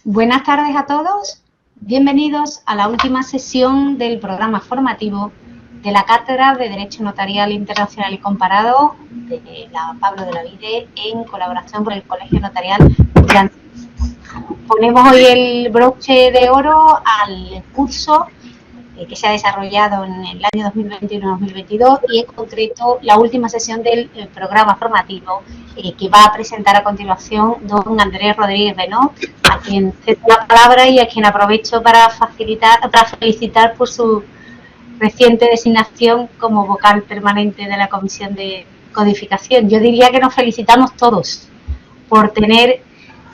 Buenas tardes a todos. Bienvenidos a la última sesión del programa formativo de la Cátedra de Derecho Notarial Internacional y Comparado de la Pablo de la Vide en colaboración con el Colegio Notarial de Andalucía. Ponemos hoy el broche de oro al curso que se ha desarrollado en el año 2021-2022 y en concreto la última sesión del programa formativo que va a presentar a continuación don Andrés Rodríguez Benó, a quien cedo la palabra y a quien aprovecho para felicitar por su reciente designación como vocal permanente de la Comisión de Codificación. Yo diría que nos felicitamos todos por tener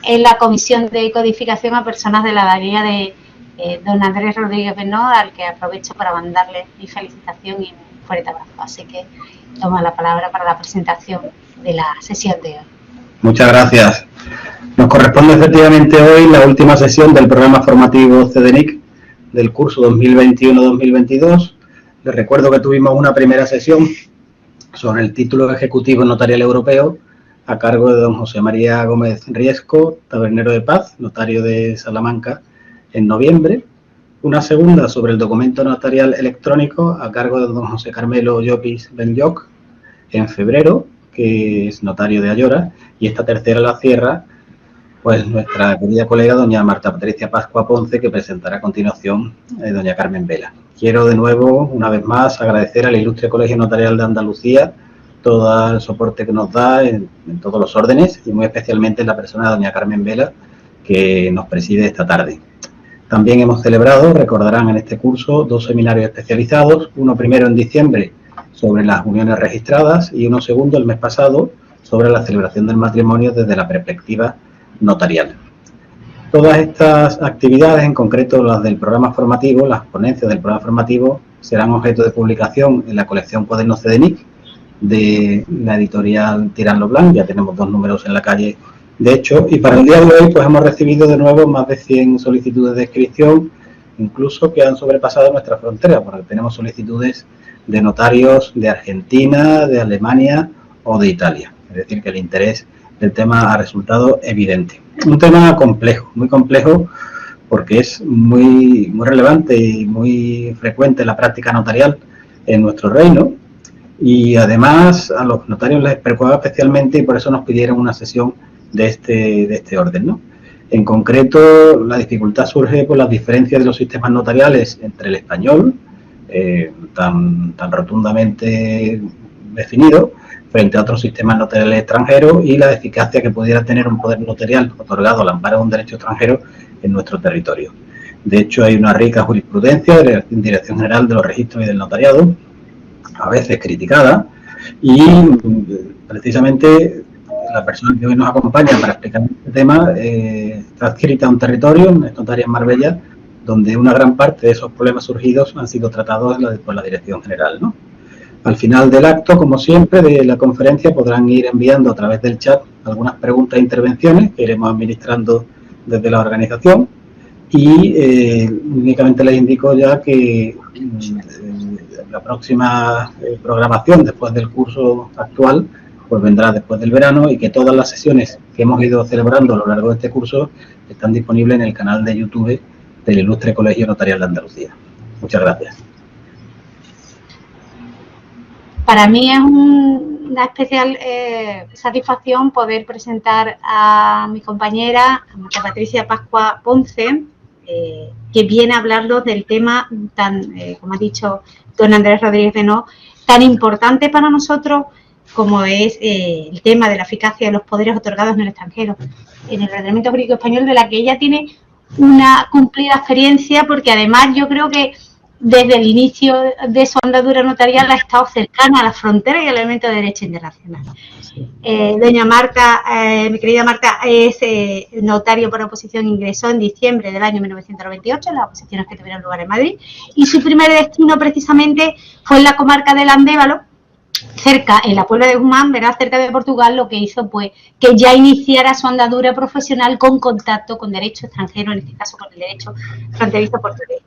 en la Comisión de Codificación a personas de la valía de don Andrés Rodríguez Benó, al que aprovecho para mandarle mi felicitación y un fuerte abrazo. Así que toma la palabra para la presentación de la sesión de hoy. Muchas gracias. Nos corresponde efectivamente hoy la última sesión del programa formativo CDNIC del curso 2021-2022. Les recuerdo que tuvimos una primera sesión sobre el título ejecutivo notarial europeo a cargo de don José María Gómez Riesco, tabernero de paz, notario de Salamanca, en noviembre. Una segunda sobre el documento notarial electrónico a cargo de don José Carmelo Llopis Benlloch en febrero, que es notario de Ayora, y esta tercera la cierra pues nuestra querida colega doña Marta Patricia Pascua Ponce, que presentará a continuación doña Carmen Vela. Quiero de nuevo, una vez más, agradecer al Ilustre Colegio Notarial de Andalucía todo el soporte que nos da en todos los órdenes y muy especialmente en la persona de doña Carmen Vela, que nos preside esta tarde. También hemos celebrado, recordarán en este curso, 2 seminarios especializados, uno primero en diciembre sobre las uniones registradas y uno segundo el mes pasado sobre la celebración del matrimonio desde la perspectiva notarial. Todas estas actividades, en concreto las del programa formativo, las ponencias del programa formativo, serán objeto de publicación en la colección Cuadernos CDNIC de la editorial Tirán lo Blanc. Ya tenemos 2 números en la calle, de hecho, y para el día de hoy pues hemos recibido de nuevo más de 100 solicitudes de inscripción, incluso que han sobrepasado nuestra frontera, porque tenemos solicitudes de notarios de Argentina, de Alemania o de Italia. Es decir, que el interés del tema ha resultado evidente. Un tema complejo, muy complejo, porque es muy relevante y muy frecuente en la práctica notarial en nuestro reino, y además a los notarios les preocupa especialmente y por eso nos pidieron una sesión de este orden, ¿no? En concreto, la dificultad surge por las diferencias de los sistemas notariales entre el español, tan rotundamente definido, frente a otros sistemas notariales extranjeros y la eficacia que pudiera tener un poder notarial otorgado al amparo de un derecho extranjero en nuestro territorio. De hecho, hay una rica jurisprudencia de la Dirección General de los Registros y del Notariado, a veces criticada, y precisamente la persona que hoy nos acompaña para explicar este tema está adscrita a un territorio, es notaria en Marbella, donde una gran parte de esos problemas surgidos han sido tratados por la Dirección General, ¿no? Al final del acto, como siempre, de la conferencia podrán ir enviando a través del chat algunas preguntas e intervenciones que iremos administrando desde la organización y únicamente les indico ya que la próxima programación después del curso actual pues vendrá después del verano y que todas las sesiones que hemos ido celebrando a lo largo de este curso están disponibles en el canal de YouTube del Ilustre Colegio Notarial de Andalucía. Muchas gracias. Para mí es una especial satisfacción poder presentar a mi compañera, a Marta Patricia Pascua Ponce, que viene a hablarnos del tema tan, como ha dicho don Andrés Rodríguez Benó, tan importante para nosotros como es el tema de la eficacia de los poderes otorgados en el extranjero, en el ordenamiento jurídico español, de la que ella tiene una cumplida experiencia, porque además yo creo que desde el inicio de su andadura notarial ha estado cercana a la frontera y al elemento de derecho internacional. Doña Marta, mi querida Marta, es notario por oposición, ingresó en diciembre del año 1998 en las oposiciones que tuvieron lugar en Madrid, y su primer destino precisamente fue en la comarca del Andévalo, cerca, en la Puebla de Guzmán, ¿verdad?, cerca de Portugal, lo que hizo pues que ya iniciara su andadura profesional con contacto con derecho extranjero, en este caso con el derecho fronterizo portugués.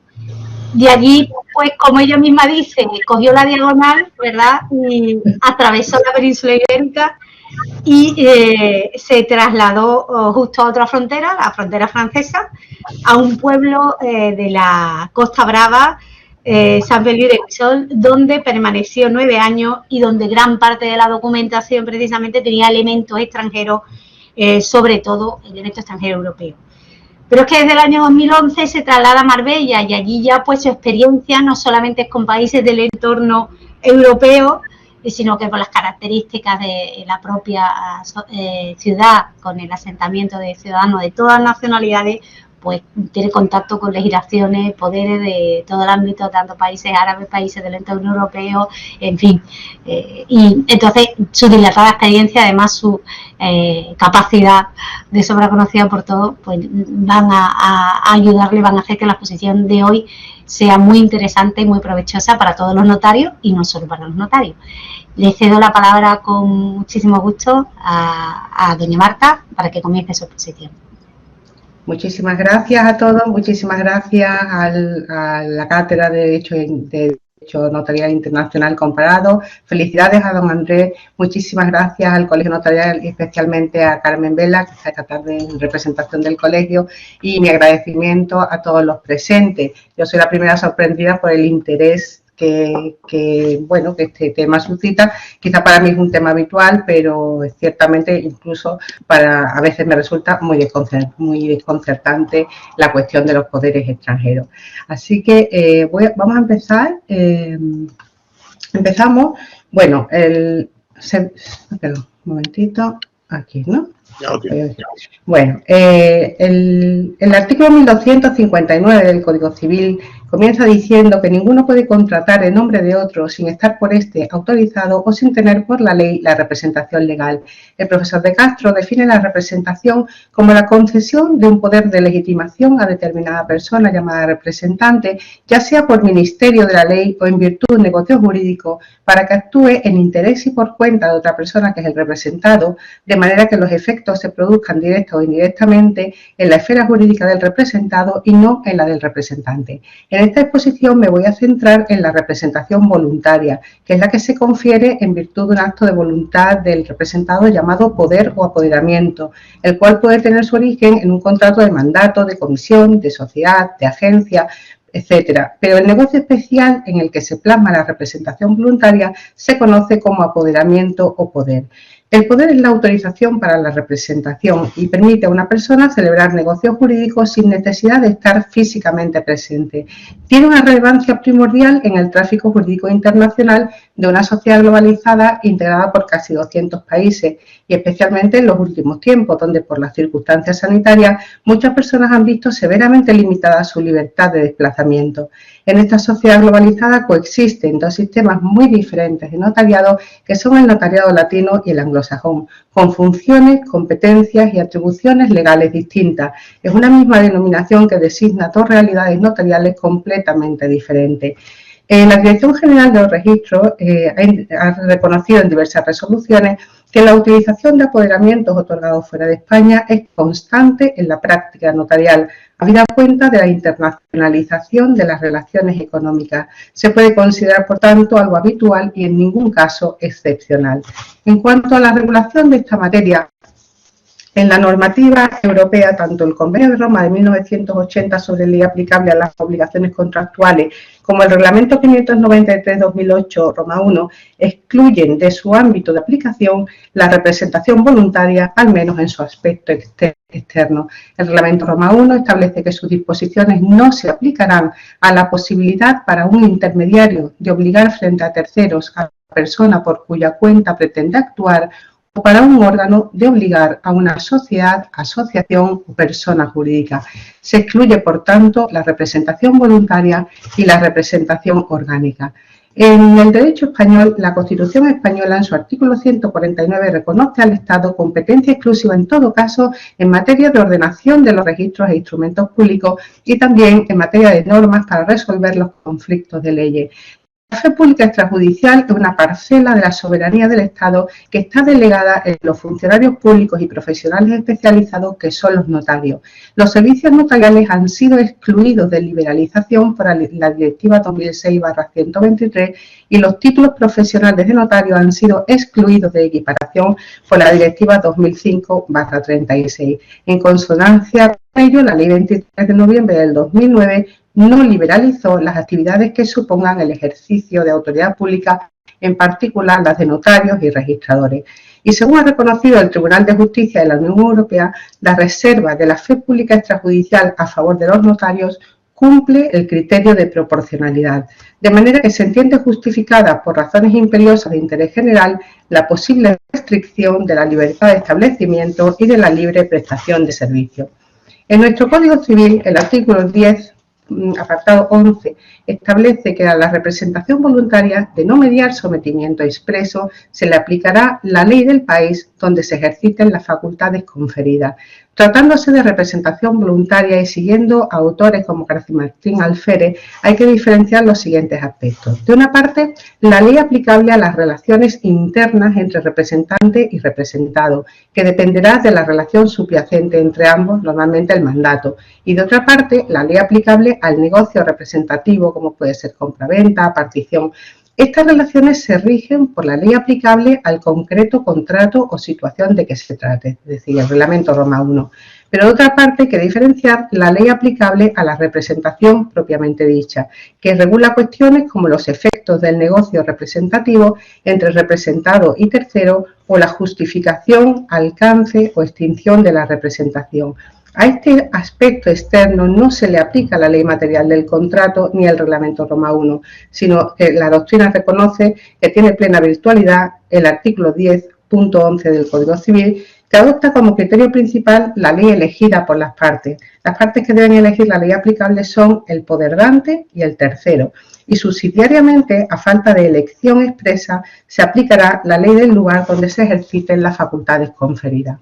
De allí, pues, como ella misma dice, cogió la diagonal, ¿verdad?, y atravesó la península ibérica y se trasladó justo a otra frontera, la frontera francesa, a un pueblo de la Costa Brava, Saint-Feliu-de-Guixol, donde permaneció 9 años y donde gran parte de la documentación precisamente tenía elementos extranjeros, sobre todo elementos extranjeros europeos. Pero es que desde el año 2011 se traslada a Marbella y allí ya pues su experiencia no solamente es con países del entorno europeo, sino que por las características de la propia ciudad, con el asentamiento de ciudadanos de todas nacionalidades, pues tiene contacto con legislaciones, poderes de todo el ámbito, tanto países árabes, países del entorno europeo, en fin. Y entonces su dilatada experiencia, además su capacidad de sobra conocida por todos, pues van a ayudarle, van a hacer que la exposición de hoy sea muy interesante y muy provechosa para todos los notarios y no solo para los notarios. Le cedo la palabra con muchísimo gusto a doña Marta para que comience su exposición. Muchísimas gracias a todos, muchísimas gracias a la Cátedra de Derecho Notarial Internacional Comparado. Felicidades a don Andrés, muchísimas gracias al Colegio Notarial y especialmente a Carmen Vela, que está esta tarde en representación del colegio, y mi agradecimiento a todos los presentes. Yo soy la primera sorprendida por el interés que este tema suscita. Quizá para mí es un tema habitual, pero ciertamente incluso a veces me resulta muy desconcertante la cuestión de los poderes extranjeros. Así que vamos a empezar. Empezamos. Bueno, perdón, un momentito, aquí, ¿no? Okay. Bueno, el artículo 1259 del Código Civil comienza diciendo que ninguno puede contratar en nombre de otro sin estar por este autorizado o sin tener por la ley la representación legal. El profesor de Castro define la representación como la concesión de un poder de legitimación a determinada persona llamada representante, ya sea por ministerio de la ley o en virtud de un negocio jurídico, para que actúe en interés y por cuenta de otra persona que es el representado, de manera que los efectos se produzcan directa o indirectamente en la esfera jurídica del representado y no en la del representante. En esta exposición me voy a centrar en la representación voluntaria, que es la que se confiere en virtud de un acto de voluntad del representado llamado poder o apoderamiento, el cual puede tener su origen en un contrato de mandato, de comisión, de sociedad, de agencia, etcétera. Pero el negocio especial en el que se plasma la representación voluntaria se conoce como apoderamiento o poder. El poder es la autorización para la representación y permite a una persona celebrar negocios jurídicos sin necesidad de estar físicamente presente. Tiene una relevancia primordial en el tráfico jurídico internacional de una sociedad globalizada integrada por casi 200 países y especialmente en los últimos tiempos, donde por las circunstancias sanitarias muchas personas han visto severamente limitada su libertad de desplazamiento. En esta sociedad globalizada coexisten dos sistemas muy diferentes de notariado, que son el notariado latino y el anglosajón, con funciones, competencias y atribuciones legales distintas. Es una misma denominación que designa dos realidades notariales completamente diferentes. La Dirección General de los Registros ha reconocido en diversas resoluciones que la utilización de apoderamientos otorgados fuera de España es constante en la práctica notarial, habida cuenta de la internacionalización de las relaciones económicas. Se puede considerar, por tanto, algo habitual y en ningún caso excepcional. En cuanto a la regulación de esta materia, en la normativa europea, tanto el Convenio de Roma de 1980 sobre ley aplicable a las obligaciones contractuales como el Reglamento 593-2008, Roma I, excluyen de su ámbito de aplicación la representación voluntaria, al menos en su aspecto externo. El Reglamento Roma I establece que sus disposiciones no se aplicarán a la posibilidad para un intermediario de obligar frente a terceros a la persona por cuya cuenta pretende actuar o para un órgano de obligar a una sociedad, asociación o persona jurídica. Se excluye, por tanto, la representación voluntaria y la representación orgánica. En el derecho español, la Constitución española, en su artículo 149, reconoce al Estado competencia exclusiva en todo caso en materia de ordenación de los registros e instrumentos públicos y también en materia de normas para resolver los conflictos de leyes. La fe pública extrajudicial es una parcela de la soberanía del Estado que está delegada en los funcionarios públicos y profesionales especializados que son los notarios. Los servicios notariales han sido excluidos de liberalización por la Directiva 2006/123 y los títulos profesionales de notario han sido excluidos de equiparación por la Directiva 2005/36. En consonancia con ello, la Ley 23 de noviembre del 2009 no liberalizó las actividades que supongan el ejercicio de autoridad pública, en particular las de notarios y registradores. Y según ha reconocido el Tribunal de Justicia de la Unión Europea, la reserva de la fe pública extrajudicial a favor de los notarios cumple el criterio de proporcionalidad, de manera que se entiende justificada por razones imperiosas de interés general la posible restricción de la libertad de establecimiento y de la libre prestación de servicios. En nuestro Código Civil, el artículo 10, apartado 11, establece que a la representación voluntaria de no mediar sometimiento expreso se le aplicará la ley del país donde se ejerciten las facultades conferidas. Tratándose de representación voluntaria y siguiendo a autores como García Martín Alférez, hay que diferenciar los siguientes aspectos. De una parte, la ley aplicable a las relaciones internas entre representante y representado, que dependerá de la relación subyacente entre ambos, normalmente el mandato. Y de otra parte, la ley aplicable al negocio representativo, como puede ser compraventa, partición. Estas relaciones se rigen por la ley aplicable al concreto contrato o situación de que se trate, es decir, el Reglamento Roma I. Pero de otra parte hay que diferenciar la ley aplicable a la representación propiamente dicha, que regula cuestiones como los efectos del negocio representativo entre representado y tercero o la justificación, alcance o extinción de la representación. A este aspecto externo no se le aplica la ley material del contrato ni el Reglamento Roma I, sino que la doctrina reconoce que tiene plena virtualidad el artículo 10.11 del Código Civil, que adopta como criterio principal la ley elegida por las partes. Las partes que deben elegir la ley aplicable son el poder dante y el tercero. Y subsidiariamente, a falta de elección expresa, se aplicará la ley del lugar donde se ejerciten las facultades conferidas.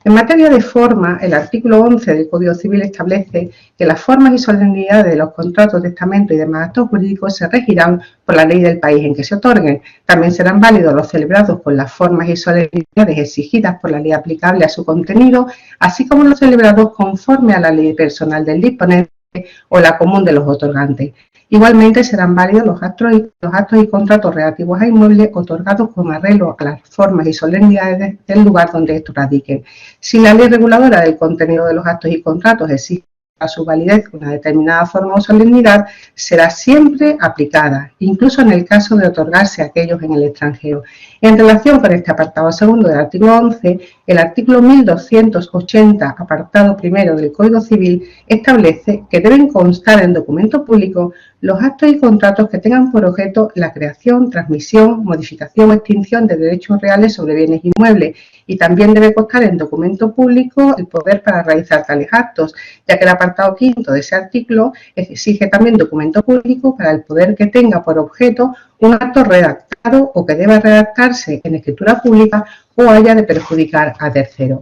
En materia de forma, el artículo 11 del Código Civil establece que las formas y solemnidades de los contratos, testamentos y demás actos jurídicos se regirán por la ley del país en que se otorguen. También serán válidos los celebrados con las formas y solemnidades exigidas por la ley aplicable a su contenido, así como los celebrados conforme a la ley personal del disponente o la común de los otorgantes. Igualmente serán válidos los actos y contratos relativos a inmuebles otorgados con arreglo a las formas y solemnidades del lugar donde estos radiquen. Si la ley reguladora del contenido de los actos y contratos exige a su validez una determinada forma o solemnidad, será siempre aplicada, incluso en el caso de otorgarse aquellos en el extranjero. En relación con este apartado segundo del artículo 11, el artículo 1280, apartado primero del Código Civil, establece que deben constar en documento público los actos y contratos que tengan por objeto la creación, transmisión, modificación o extinción de derechos reales sobre bienes inmuebles, y también debe constar en documento público el poder para realizar tales actos, ya que el apartado quinto de ese artículo exige también documento público para el poder que tenga por objeto un acto redactado o que deba redactarse en escritura pública o haya de perjudicar a terceros.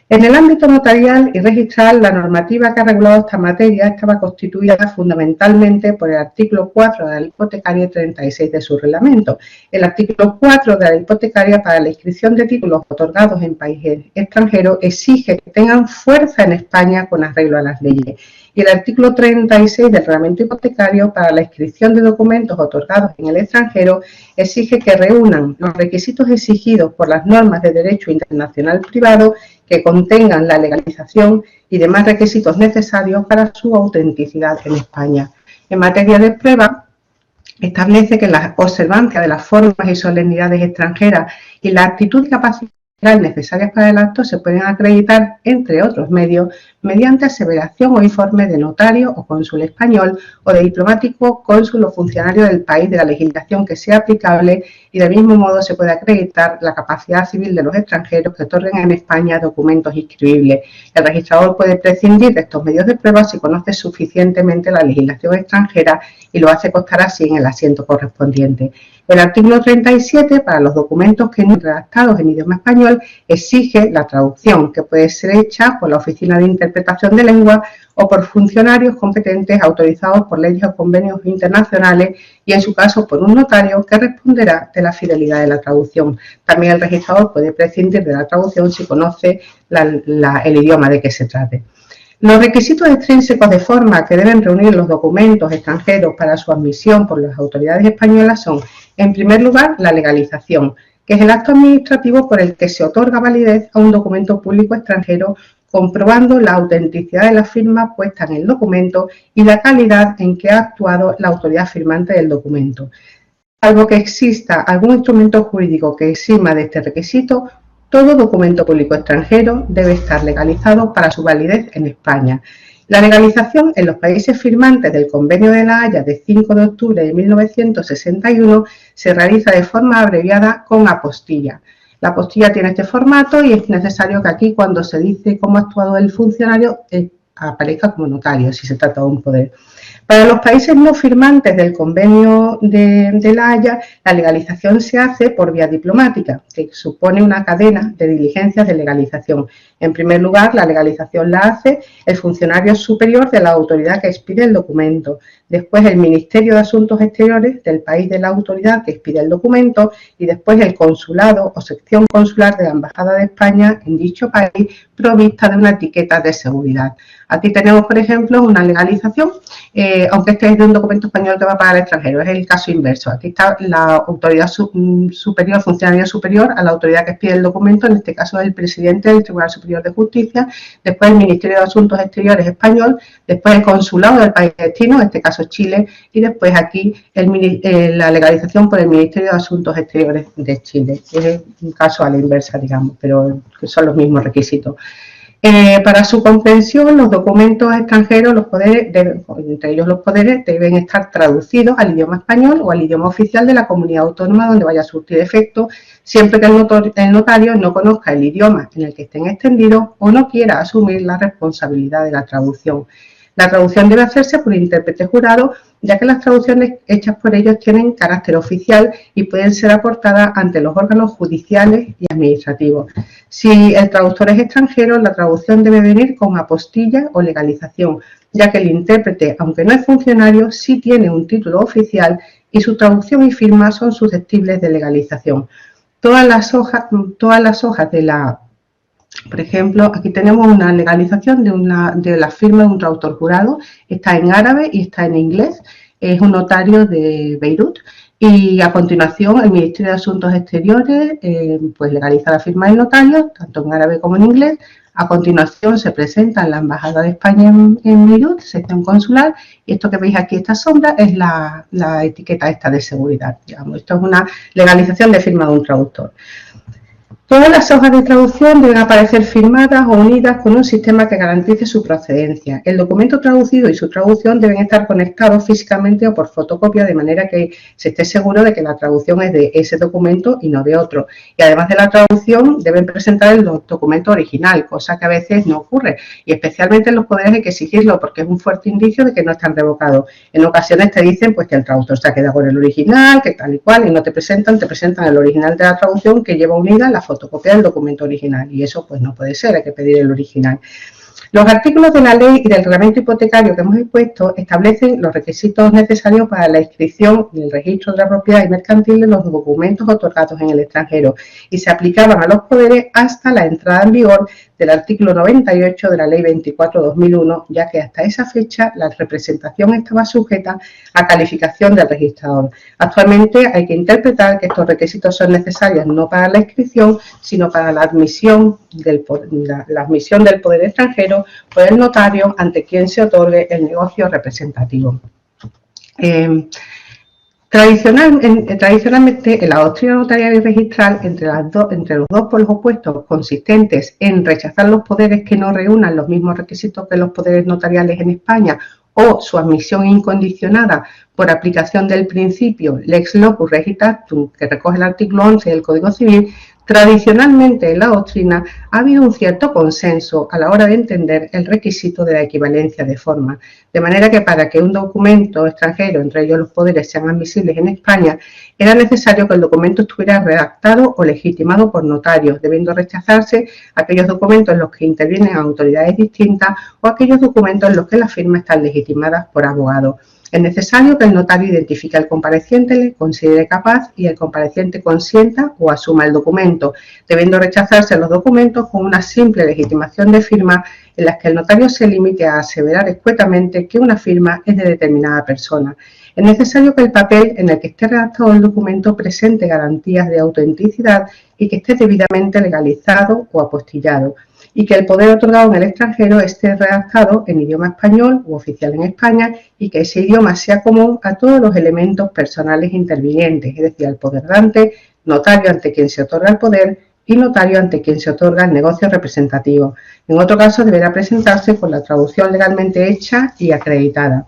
En el ámbito notarial y registral, la normativa que ha regulado esta materia estaba constituida fundamentalmente por el artículo 4 de la Ley Hipotecaria y 36 de su reglamento. El artículo 4 de la Ley Hipotecaria para la inscripción de títulos otorgados en países extranjeros exige que tengan fuerza en España con arreglo a las leyes. Y el artículo 36 del Reglamento Hipotecario para la inscripción de documentos otorgados en el extranjero exige que reúnan los requisitos exigidos por las normas de derecho internacional privado que contengan la legalización y demás requisitos necesarios para su autenticidad en España. En materia de prueba, establece que la observancia de las formas y solemnidades extranjeras y la actitud y capacidad necesarias para el acto se pueden acreditar, entre otros medios, mediante aseveración o informe de notario o cónsul español o de diplomático, cónsul o funcionario del país de la legislación que sea aplicable, y del mismo modo se puede acreditar la capacidad civil de los extranjeros que otorguen en España documentos inscribibles. El registrador puede prescindir de estos medios de prueba si conoce suficientemente la legislación extranjera y lo hace constar así en el asiento correspondiente. El artículo 37, para los documentos que no están redactados en idioma español, exige la traducción, que puede ser hecha por la Oficina de Interpretación de Lengua o por funcionarios competentes autorizados por leyes o convenios internacionales y, en su caso, por un notario que responderá de la fidelidad de la traducción. También el registrador puede prescindir de la traducción si conoce el idioma de que se trate. Los requisitos extrínsecos de forma que deben reunir los documentos extranjeros para su admisión por las autoridades españolas son, en primer lugar, la legalización, que es el acto administrativo por el que se otorga validez a un documento público extranjero, comprobando la autenticidad de la firma puesta en el documento y la calidad en que ha actuado la autoridad firmante del documento. Salvo que exista algún instrumento jurídico que exima de este requisito, todo documento público extranjero debe estar legalizado para su validez en España. La legalización en los países firmantes del Convenio de La Haya de 5 de octubre de 1961 se realiza de forma abreviada con apostilla. La apostilla tiene este formato y es necesario que aquí, cuando se dice cómo ha actuado el funcionario, aparezca como notario, si se trata de un poder. Para los países no firmantes del Convenio de La Haya, la legalización se hace por vía diplomática, que supone una cadena de diligencias de legalización. En primer lugar, la legalización la hace el funcionario superior de la autoridad que expide el documento, después el Ministerio de Asuntos Exteriores del país de la autoridad que expide el documento y después el consulado o sección consular de la Embajada de España en dicho país provista de una etiqueta de seguridad. Aquí tenemos, por ejemplo, una legalización, aunque este es de un documento español que va para el extranjero, es el caso inverso. Aquí está la autoridad superior, funcionario superior a la autoridad que expide el documento, en este caso es el presidente del Tribunal Superior de Justicia, después el Ministerio de Asuntos Exteriores español, después el consulado del país destino, en este caso Chile, y después aquí la legalización por el Ministerio de Asuntos Exteriores de Chile. Es un caso a la inversa, digamos, pero que son los mismos requisitos. Para su comprensión, los documentos extranjeros, los poderes, entre ellos los poderes, deben estar traducidos al idioma español o al idioma oficial de la comunidad autónoma donde vaya a surtir efecto, siempre que el notario no conozca el idioma en el que estén extendidos o no quiera asumir la responsabilidad de la traducción. La traducción debe hacerse por intérprete jurado, ya que las traducciones hechas por ellos tienen carácter oficial y pueden ser aportadas ante los órganos judiciales y administrativos. Si el traductor es extranjero, la traducción debe venir con apostilla o legalización, ya que el intérprete, aunque no es funcionario, sí tiene un título oficial y su traducción y firma son susceptibles de legalización. Todas las hojas de la... Por ejemplo, aquí tenemos una legalización de la firma de un traductor jurado, está en árabe y está en inglés, es un notario de Beirut y a continuación el Ministerio de Asuntos Exteriores pues legaliza la firma del notario, tanto en árabe como en inglés. A continuación se presenta en la Embajada de España en Beirut, sección consular, y esto que veis aquí, esta sombra, es la etiqueta esta de seguridad. Digamos. Esto es una legalización de firma de un traductor. Todas las hojas de traducción deben aparecer firmadas o unidas con un sistema que garantice su procedencia. El documento traducido y su traducción deben estar conectados físicamente o por fotocopia, de manera que se esté seguro de que la traducción es de ese documento y no de otro. Y además de la traducción, deben presentar el documento original, cosa que a veces no ocurre. Y especialmente en los poderes hay que exigirlo porque es un fuerte indicio de que no están revocados. En ocasiones te dicen pues, que el traductor se ha quedado con el original, que tal y cual, y no te presentan el original de la traducción que lleva unida la fotocopia del documento original y eso pues no puede ser, hay que pedir el original. Los artículos de la ley y del reglamento hipotecario que hemos expuesto establecen los requisitos necesarios para la inscripción en el registro de la propiedad y mercantil de los documentos otorgados en el extranjero y se aplicaban a los poderes hasta la entrada en vigor del artículo 98 de la Ley 24/2001, ya que hasta esa fecha la representación estaba sujeta a calificación del registrador. Actualmente hay que interpretar que estos requisitos son necesarios no para la inscripción, sino para la admisión del poder extranjero por el notario ante quien se otorgue el negocio representativo. Tradicionalmente, en la doctrina notarial y registral, entre los dos polos opuestos consistentes en rechazar los poderes que no reúnan los mismos requisitos que los poderes notariales en España o su admisión incondicionada por aplicación del principio lex locus regit actum, que recoge el artículo 11 del Código Civil, Tradicionalmente en la doctrina ha habido un cierto consenso a la hora de entender el requisito de la equivalencia de forma, de manera que para que un documento extranjero, entre ellos los poderes, sean admisibles en España, era necesario que el documento estuviera redactado o legitimado por notarios, debiendo rechazarse aquellos documentos en los que intervienen autoridades distintas o aquellos documentos en los que las firmas están legitimadas por abogados. Es necesario que el notario identifique al compareciente, le considere capaz y el compareciente consienta o asuma el documento, debiendo rechazarse los documentos con una simple legitimación de firma en las que el notario se limite a aseverar escuetamente que una firma es de determinada persona. Es necesario que el papel en el que esté redactado el documento presente garantías de autenticidad y que esté debidamente legalizado o apostillado, y que el poder otorgado en el extranjero esté redactado en idioma español u oficial en España y que ese idioma sea común a todos los elementos personales intervinientes, es decir, al poder dante, notario ante quien se otorga el poder y notario ante quien se otorga el negocio representativo. En otro caso, deberá presentarse con la traducción legalmente hecha y acreditada.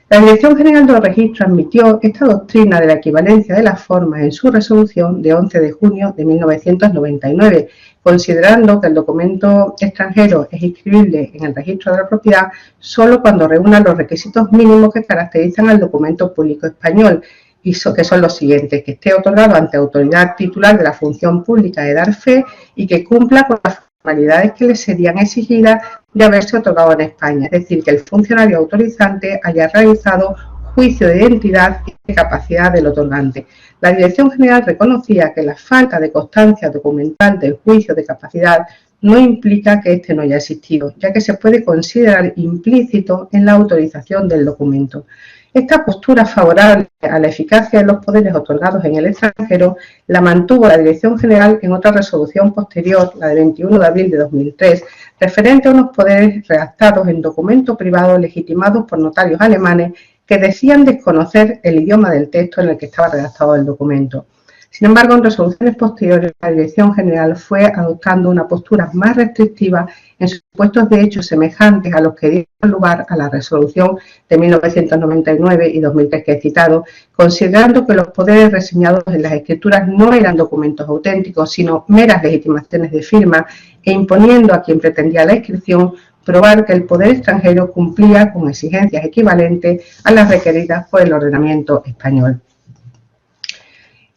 La Dirección General de los Registros admitió esta doctrina de la equivalencia de las formas en su resolución de 11 de junio de 1999, considerando que el documento extranjero es inscribible en el registro de la propiedad solo cuando reúna los requisitos mínimos que caracterizan al documento público español, y que son los siguientes: que esté otorgado ante autoridad titular de la función pública de dar fe y que cumpla con las formalidades que le serían exigidas de haberse otorgado en España, es decir, que el funcionario autorizante haya realizado juicio de identidad y de capacidad del otorgante. La Dirección General reconocía que la falta de constancia documental del juicio de capacidad no implica que éste no haya existido, ya que se puede considerar implícito en la autorización del documento. Esta postura favorable a la eficacia de los poderes otorgados en el extranjero la mantuvo la Dirección General en otra resolución posterior, la de 21 de abril de 2003, referente a unos poderes redactados en documentos privados legitimados por notarios alemanes que decían desconocer el idioma del texto en el que estaba redactado el documento. Sin embargo, en resoluciones posteriores, la Dirección General fue adoptando una postura más restrictiva en supuestos de hechos semejantes a los que dieron lugar a la resolución de 1999 y 2003 que he citado, considerando que los poderes reseñados en las escrituras no eran documentos auténticos, sino meras legitimaciones de firma, e imponiendo a quien pretendía la inscripción probar que el poder extranjero cumplía con exigencias equivalentes a las requeridas por el ordenamiento español.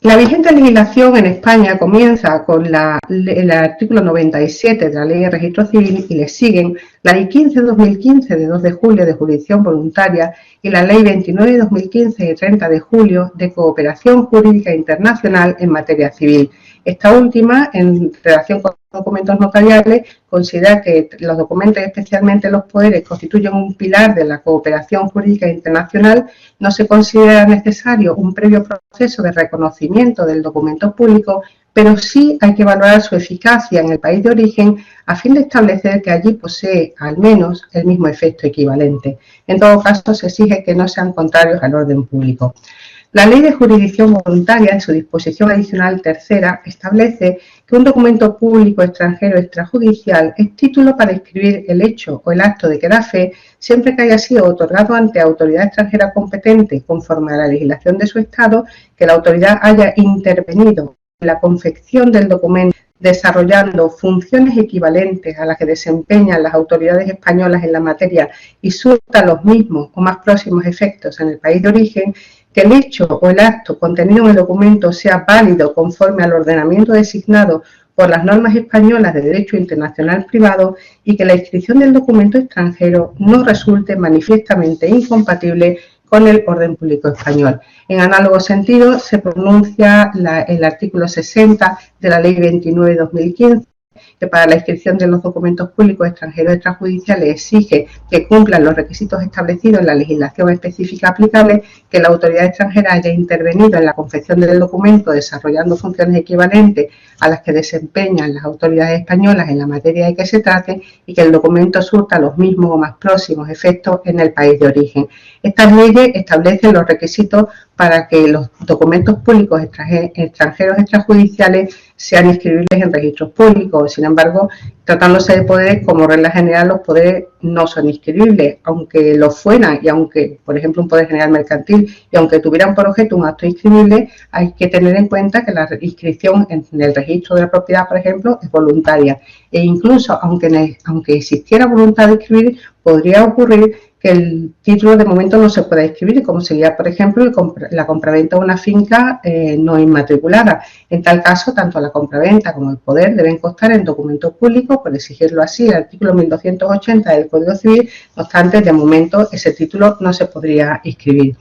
La vigente legislación en España comienza con el artículo 97 de la Ley de Registro Civil y le siguen la Ley 15 de 2015 de 2 de julio de jurisdicción voluntaria y la Ley 29 de 2015 de 30 de julio de cooperación jurídica internacional en materia civil. Esta última, en relación con los documentos notariales, considera que los documentos, especialmente los poderes, constituyen un pilar de la cooperación jurídica internacional. No se considera necesario un previo proceso de reconocimiento del documento público, pero sí hay que valorar su eficacia en el país de origen a fin de establecer que allí posee al menos el mismo efecto equivalente. En todo caso, se exige que no sean contrarios al orden público. La Ley de Jurisdicción Voluntaria, en su disposición adicional tercera, establece que un documento público extranjero extrajudicial es título para inscribir el hecho o el acto de que da fe siempre que haya sido otorgado ante autoridad extranjera competente conforme a la legislación de su Estado, que la autoridad haya intervenido en la confección del documento desarrollando funciones equivalentes a las que desempeñan las autoridades españolas en la materia y surta los mismos o más próximos efectos en el país de origen, que el hecho o el acto contenido en el documento sea válido conforme al ordenamiento designado por las normas españolas de derecho internacional privado y que la inscripción del documento extranjero no resulte manifiestamente incompatible con el orden público español. En análogo sentido, se pronuncia el artículo 60 de la Ley 29 de 2015, que para la inscripción de los documentos públicos extranjeros extrajudiciales exige que cumplan los requisitos establecidos en la legislación específica aplicable, que la autoridad extranjera haya intervenido en la confección del documento desarrollando funciones equivalentes a las que desempeñan las autoridades españolas en la materia de que se trate y que el documento surta los mismos o más próximos efectos en el país de origen. Estas leyes establecen los requisitos para que los documentos públicos extranjeros extrajudiciales sean inscribibles en registros públicos. Sin embargo, tratándose de poderes, como regla general, los poderes no son inscribibles, aunque lo fueran y aunque, por ejemplo, un poder general mercantil, y aunque tuvieran por objeto un acto inscribible, hay que tener en cuenta que la inscripción en el registro registro de la propiedad, por ejemplo, es voluntaria. E incluso, aunque existiera voluntad de escribir, podría ocurrir que el título de momento no se pueda escribir, como sería, por ejemplo, la compraventa de una finca no inmatriculada. En tal caso, tanto la compraventa como el poder deben constar en documentos públicos, por exigirlo así, el artículo 1280 del Código Civil. No obstante, de momento ese título no se podría inscribir.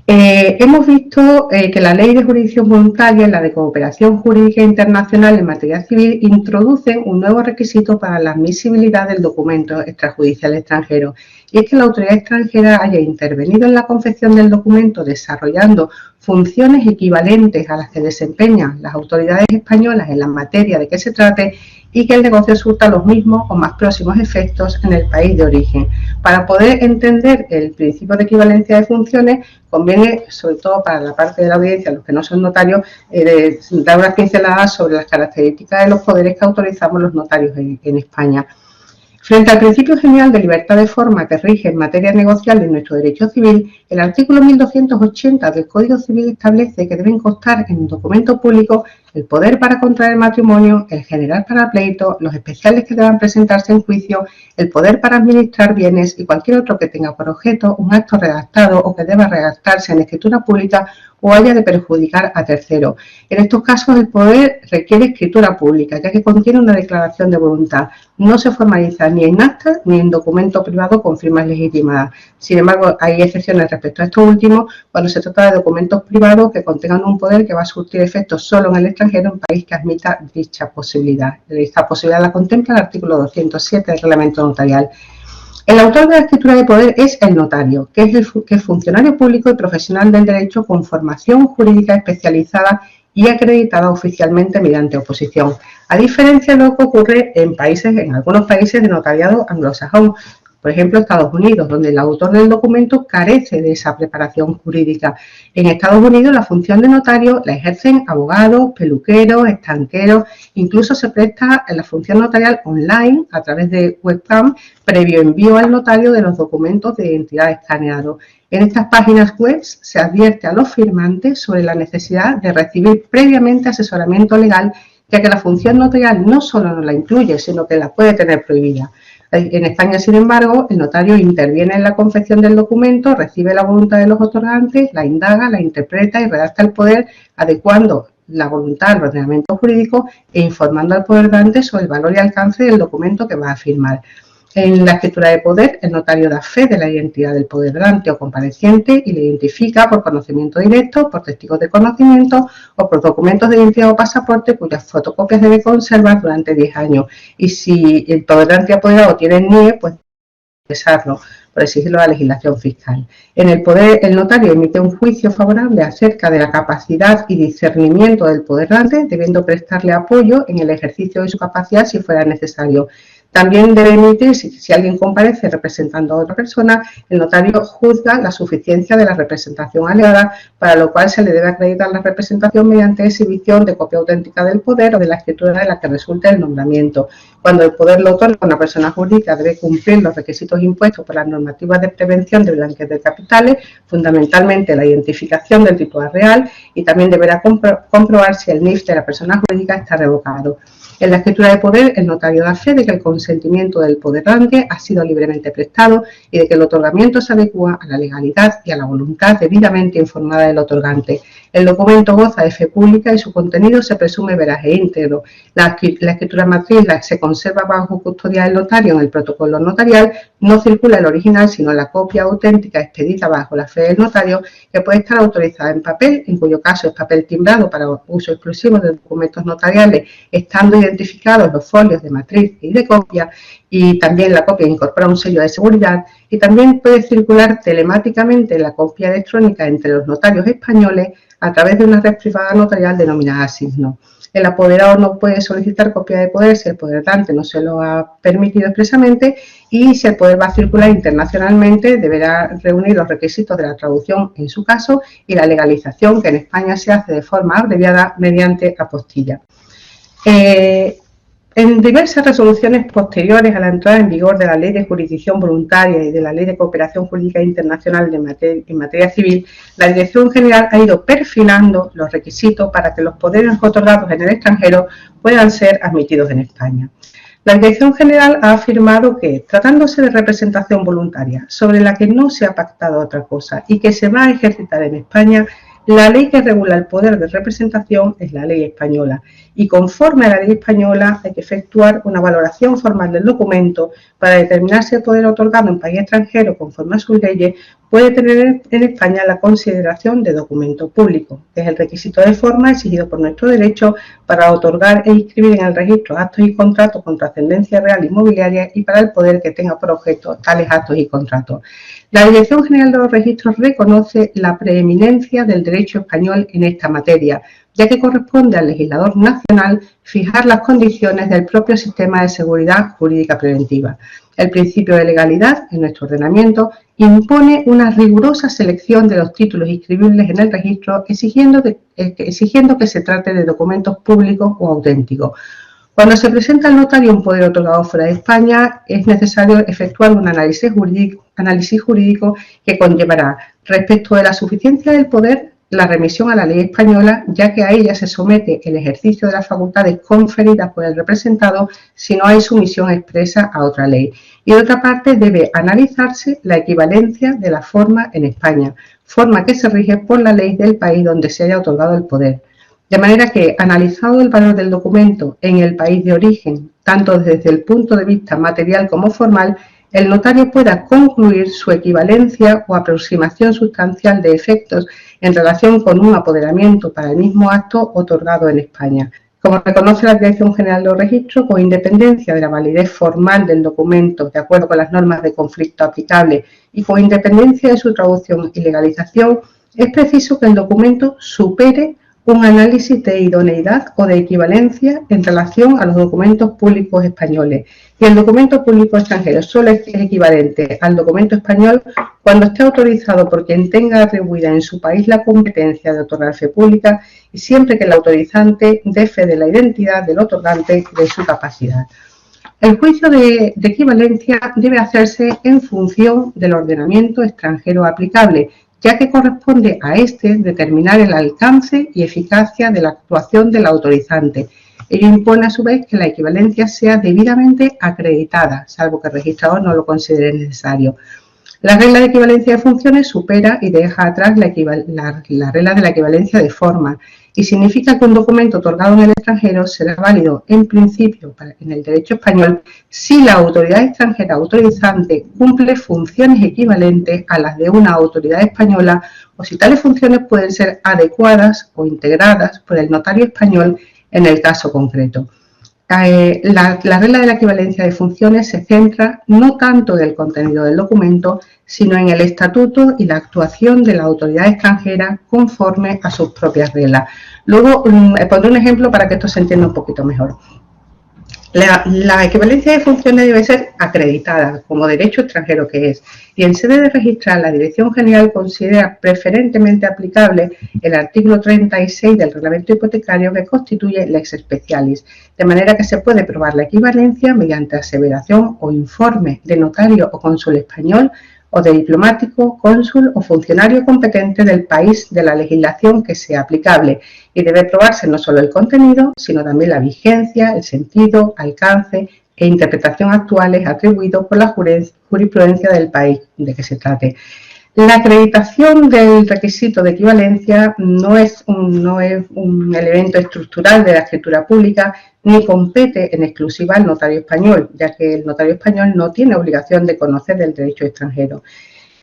Hemos visto que la Ley de Jurisdicción Voluntaria y la de Cooperación Jurídica Internacional en materia civil introducen un nuevo requisito para la admisibilidad del documento extrajudicial extranjero, y es que la autoridad extranjera haya intervenido en la confección del documento desarrollando funciones equivalentes a las que desempeñan las autoridades españolas en la materia de que se trate, y que el negocio surta los mismos o más próximos efectos en el país de origen. Para poder entender el principio de equivalencia de funciones, conviene, sobre todo para la parte de la audiencia, los que no son notarios, dar unas pinceladas sobre las características de los poderes que autorizamos los notarios en España. Frente al principio general de libertad de forma que rige en materia negocial de nuestro derecho civil, el artículo 1280 del Código Civil establece que deben constar en un documento público el poder para contraer matrimonio, el general para pleito, los especiales que deban presentarse en juicio, el poder para administrar bienes y cualquier otro que tenga por objeto un acto redactado o que deba redactarse en escritura pública o haya de perjudicar a tercero. En estos casos, el poder requiere escritura pública, ya que contiene una declaración de voluntad. No se formaliza ni en acta ni en documento privado con firmas legitimadas. Sin embargo, hay excepciones respecto a esto último cuando se trata de documentos privados que contengan un poder que va a surtir efectos solo en el extranjero, en país que admita dicha posibilidad. Esta posibilidad la contempla el artículo 207 del Reglamento Notarial. El autor de la escritura de poder es el notario, que es funcionario público y profesional del derecho con formación jurídica especializada y acreditada oficialmente mediante oposición, a diferencia de lo que ocurre en algunos países de notariado anglosajón, por ejemplo, Estados Unidos, donde el autor del documento carece de esa preparación jurídica. En Estados Unidos, la función de notario la ejercen abogados, peluqueros, estanqueros, incluso se presta en la función notarial online a través de webcam, previo envío al notario de los documentos de identidad escaneados. En estas páginas web se advierte a los firmantes sobre la necesidad de recibir previamente asesoramiento legal, ya que la función notarial no solo no la incluye, sino que la puede tener prohibida. En España, sin embargo, el notario interviene en la confección del documento, recibe la voluntad de los otorgantes, la indaga, la interpreta y redacta el poder, adecuando la voluntad al ordenamiento jurídico e informando al poder sobre el valor y alcance del documento que va a firmar. En la escritura de poder, el notario da fe de la identidad del poderante o compareciente y le identifica por conocimiento directo, por testigos de conocimiento o por documentos de identidad o pasaporte cuyas fotocopias debe conservar durante 10 años. Y si el poderante apoderado tiene el NIE, pues expresarlo, por exigirlo a la legislación fiscal. En el poder, el notario emite un juicio favorable acerca de la capacidad y discernimiento del poderante, debiendo prestarle apoyo en el ejercicio de su capacidad si fuera necesario. También debe emitir, si alguien comparece representando a otra persona, el notario juzga la suficiencia de la representación alegada, para lo cual se le debe acreditar la representación mediante exhibición de copia auténtica del poder o de la escritura de la que resulte el nombramiento. Cuando el poder lo otorga a una persona jurídica, debe cumplir los requisitos impuestos por las normativas de prevención de blanqueo de capitales, fundamentalmente la identificación del titular real, y también deberá comprobar si el NIF de la persona jurídica está revocado. En la escritura de poder, el notario da fe de que el consentimiento del poderante ha sido libremente prestado y de que el otorgamiento se adecua a la legalidad y a la voluntad debidamente informada del otorgante. El documento goza de fe pública y su contenido se presume veraz e íntegro. La escritura matriz se conserva bajo custodia del notario en el protocolo notarial, no circula el original, sino la copia auténtica expedita bajo la fe del notario, que puede estar autorizada en papel, en cuyo caso es papel timbrado para uso exclusivo de documentos notariales, estando identificados los folios de matriz y de copia, y también la copia incorpora un sello de seguridad, y también puede circular telemáticamente la copia electrónica entre los notarios españoles a través de una red privada notarial denominada Signo. El apoderado no puede solicitar copia de poder si el poderante no se lo ha permitido expresamente, y si el poder va a circular internacionalmente deberá reunir los requisitos de la traducción en su caso y la legalización, que en España se hace de forma abreviada mediante apostilla. En diversas resoluciones posteriores a la entrada en vigor de la Ley de Jurisdicción Voluntaria y de la Ley de Cooperación Jurídica Internacional en materia civil, la Dirección General ha ido perfilando los requisitos para que los poderes otorgados en el extranjero puedan ser admitidos en España. La Dirección General ha afirmado que, tratándose de representación voluntaria, sobre la que no se ha pactado otra cosa y que se va a ejercitar en España, la ley que regula el poder de representación es la ley española y conforme a la ley española hay que efectuar una valoración formal del documento para determinar si el poder otorgado en país extranjero conforme a sus leyes puede tener en España la consideración de documento público, que es el requisito de forma exigido por nuestro derecho para otorgar e inscribir en el registro actos y contratos con trascendencia real inmobiliaria y para el poder que tenga por objeto tales actos y contratos. La Dirección General de los Registros reconoce la preeminencia del derecho español en esta materia, ya que corresponde al legislador nacional fijar las condiciones del propio sistema de seguridad jurídica preventiva. El principio de legalidad en nuestro ordenamiento impone una rigurosa selección de los títulos inscribibles en el registro, exigiendo que se trate de documentos públicos o auténticos. Cuando se presenta al notario un poder otorgado fuera de España, es necesario efectuar un análisis jurídico que conllevará, respecto de la suficiencia del poder, la remisión a la ley española, ya que a ella se somete el ejercicio de las facultades conferidas por el representado si no hay sumisión expresa a otra ley. Y de otra parte, debe analizarse la equivalencia de la forma en España, forma que se rige por la ley del país donde se haya otorgado el poder. De manera que, analizado el valor del documento en el país de origen, tanto desde el punto de vista material como formal, el notario pueda concluir su equivalencia o aproximación sustancial de efectos en relación con un apoderamiento para el mismo acto otorgado en España. Como reconoce la Dirección General de los Registros, con independencia de la validez formal del documento de acuerdo con las normas de conflicto aplicables y con independencia de su traducción y legalización, es preciso que el documento supere un análisis de idoneidad o de equivalencia en relación a los documentos públicos españoles. Y el documento público extranjero solo es equivalente al documento español cuando esté autorizado por quien tenga atribuida en su país la competencia de otorgar fe pública y siempre que el autorizante dé fe de la identidad del otorgante y de su capacidad. El juicio de equivalencia debe hacerse en función del ordenamiento extranjero aplicable, ya que corresponde a este determinar el alcance y eficacia de la actuación del autorizante. Ello impone a su vez que la equivalencia sea debidamente acreditada, salvo que el registrador no lo considere necesario. La regla de equivalencia de funciones supera y deja atrás la regla de la equivalencia de forma y significa que un documento otorgado en el extranjero será válido en principio en el derecho español si la autoridad extranjera autorizante cumple funciones equivalentes a las de una autoridad española o si tales funciones pueden ser adecuadas o integradas por el notario español en el caso concreto. La regla de la equivalencia de funciones se centra no tanto en el contenido del documento, sino en el estatuto y la actuación de la autoridad extranjera conforme a sus propias reglas. Luego pondré un ejemplo para que esto se entienda un poquito mejor. La equivalencia de funciones debe ser acreditada como derecho extranjero que es y en sede de registrar la Dirección General considera preferentemente aplicable el artículo 36 del reglamento hipotecario que constituye lex specialis, de manera que se puede probar la equivalencia mediante aseveración o informe de notario o cónsul español o de diplomático, cónsul o funcionario competente del país de la legislación que sea aplicable y debe probarse no solo el contenido, sino también la vigencia, el sentido, alcance e interpretación actuales atribuidos por la jurisprudencia del país de que se trate. La acreditación del requisito de equivalencia no es un elemento estructural de la escritura pública ni compete en exclusiva al notario español, ya que el notario español no tiene obligación de conocer del derecho extranjero.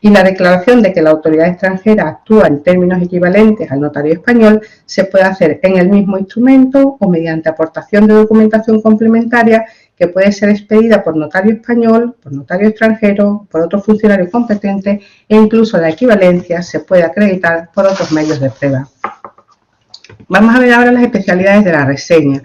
Y la declaración de que la autoridad extranjera actúa en términos equivalentes al notario español se puede hacer en el mismo instrumento o mediante aportación de documentación complementaria que puede ser expedida por notario español, por notario extranjero, por otro funcionario competente e incluso la equivalencia se puede acreditar por otros medios de prueba. Vamos a ver ahora las especialidades de la reseña.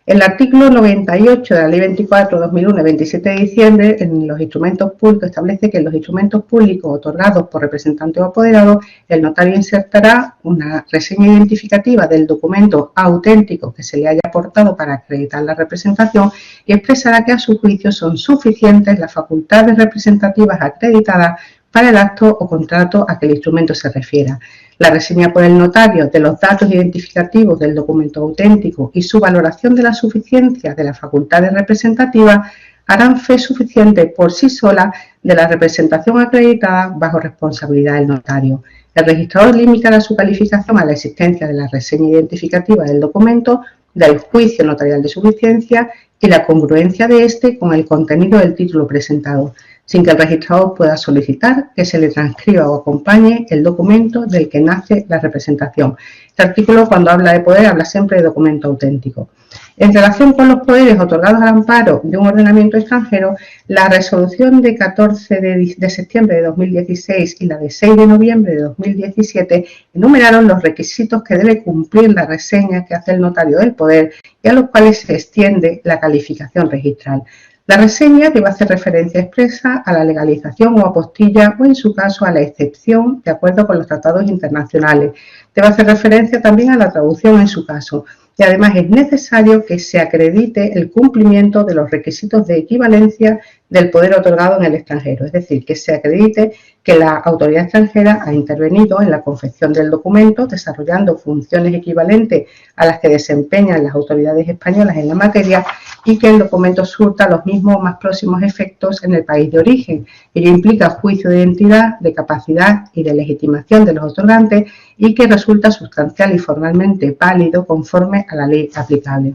El artículo 98 de la Ley 24/2001, 27 de diciembre, en los instrumentos públicos, establece que en los instrumentos públicos otorgados por representante o apoderado, el notario insertará una reseña identificativa del documento auténtico que se le haya aportado para acreditar la representación y expresará que a su juicio son suficientes las facultades representativas acreditadas para el acto o contrato a que el instrumento se refiera. La reseña por el notario de los datos identificativos del documento auténtico y su valoración de la suficiencia de las facultades representativas harán fe suficiente por sí sola de la representación acreditada bajo responsabilidad del notario. El registrador limitará su calificación a la existencia de la reseña identificativa del documento, del juicio notarial de suficiencia y la congruencia de éste con el contenido del título presentado, sin que el registrador pueda solicitar que se le transcriba o acompañe el documento del que nace la representación. Este artículo, cuando habla de poder, habla siempre de documento auténtico. En relación con los poderes otorgados al amparo de un ordenamiento extranjero, la resolución de 14 de septiembre de 2016 y la de 6 de noviembre de 2017 enumeraron los requisitos que debe cumplir la reseña que hace el notario del poder y a los cuales se extiende la calificación registral. La reseña debe hacer referencia expresa a la legalización o apostilla o, en su caso, a la excepción de acuerdo con los tratados internacionales. Debe hacer referencia también a la traducción en su caso. Y además es necesario que se acredite el cumplimiento de los requisitos de equivalencia del poder otorgado en el extranjero, es decir, que se acredite que la autoridad extranjera ha intervenido en la confección del documento, desarrollando funciones equivalentes a las que desempeñan las autoridades españolas en la materia y que el documento surta los mismos o más próximos efectos en el país de origen. Ello implica juicio de identidad, de capacidad y de legitimación de los otorgantes y que resulta sustancial y formalmente válido conforme a la ley aplicable.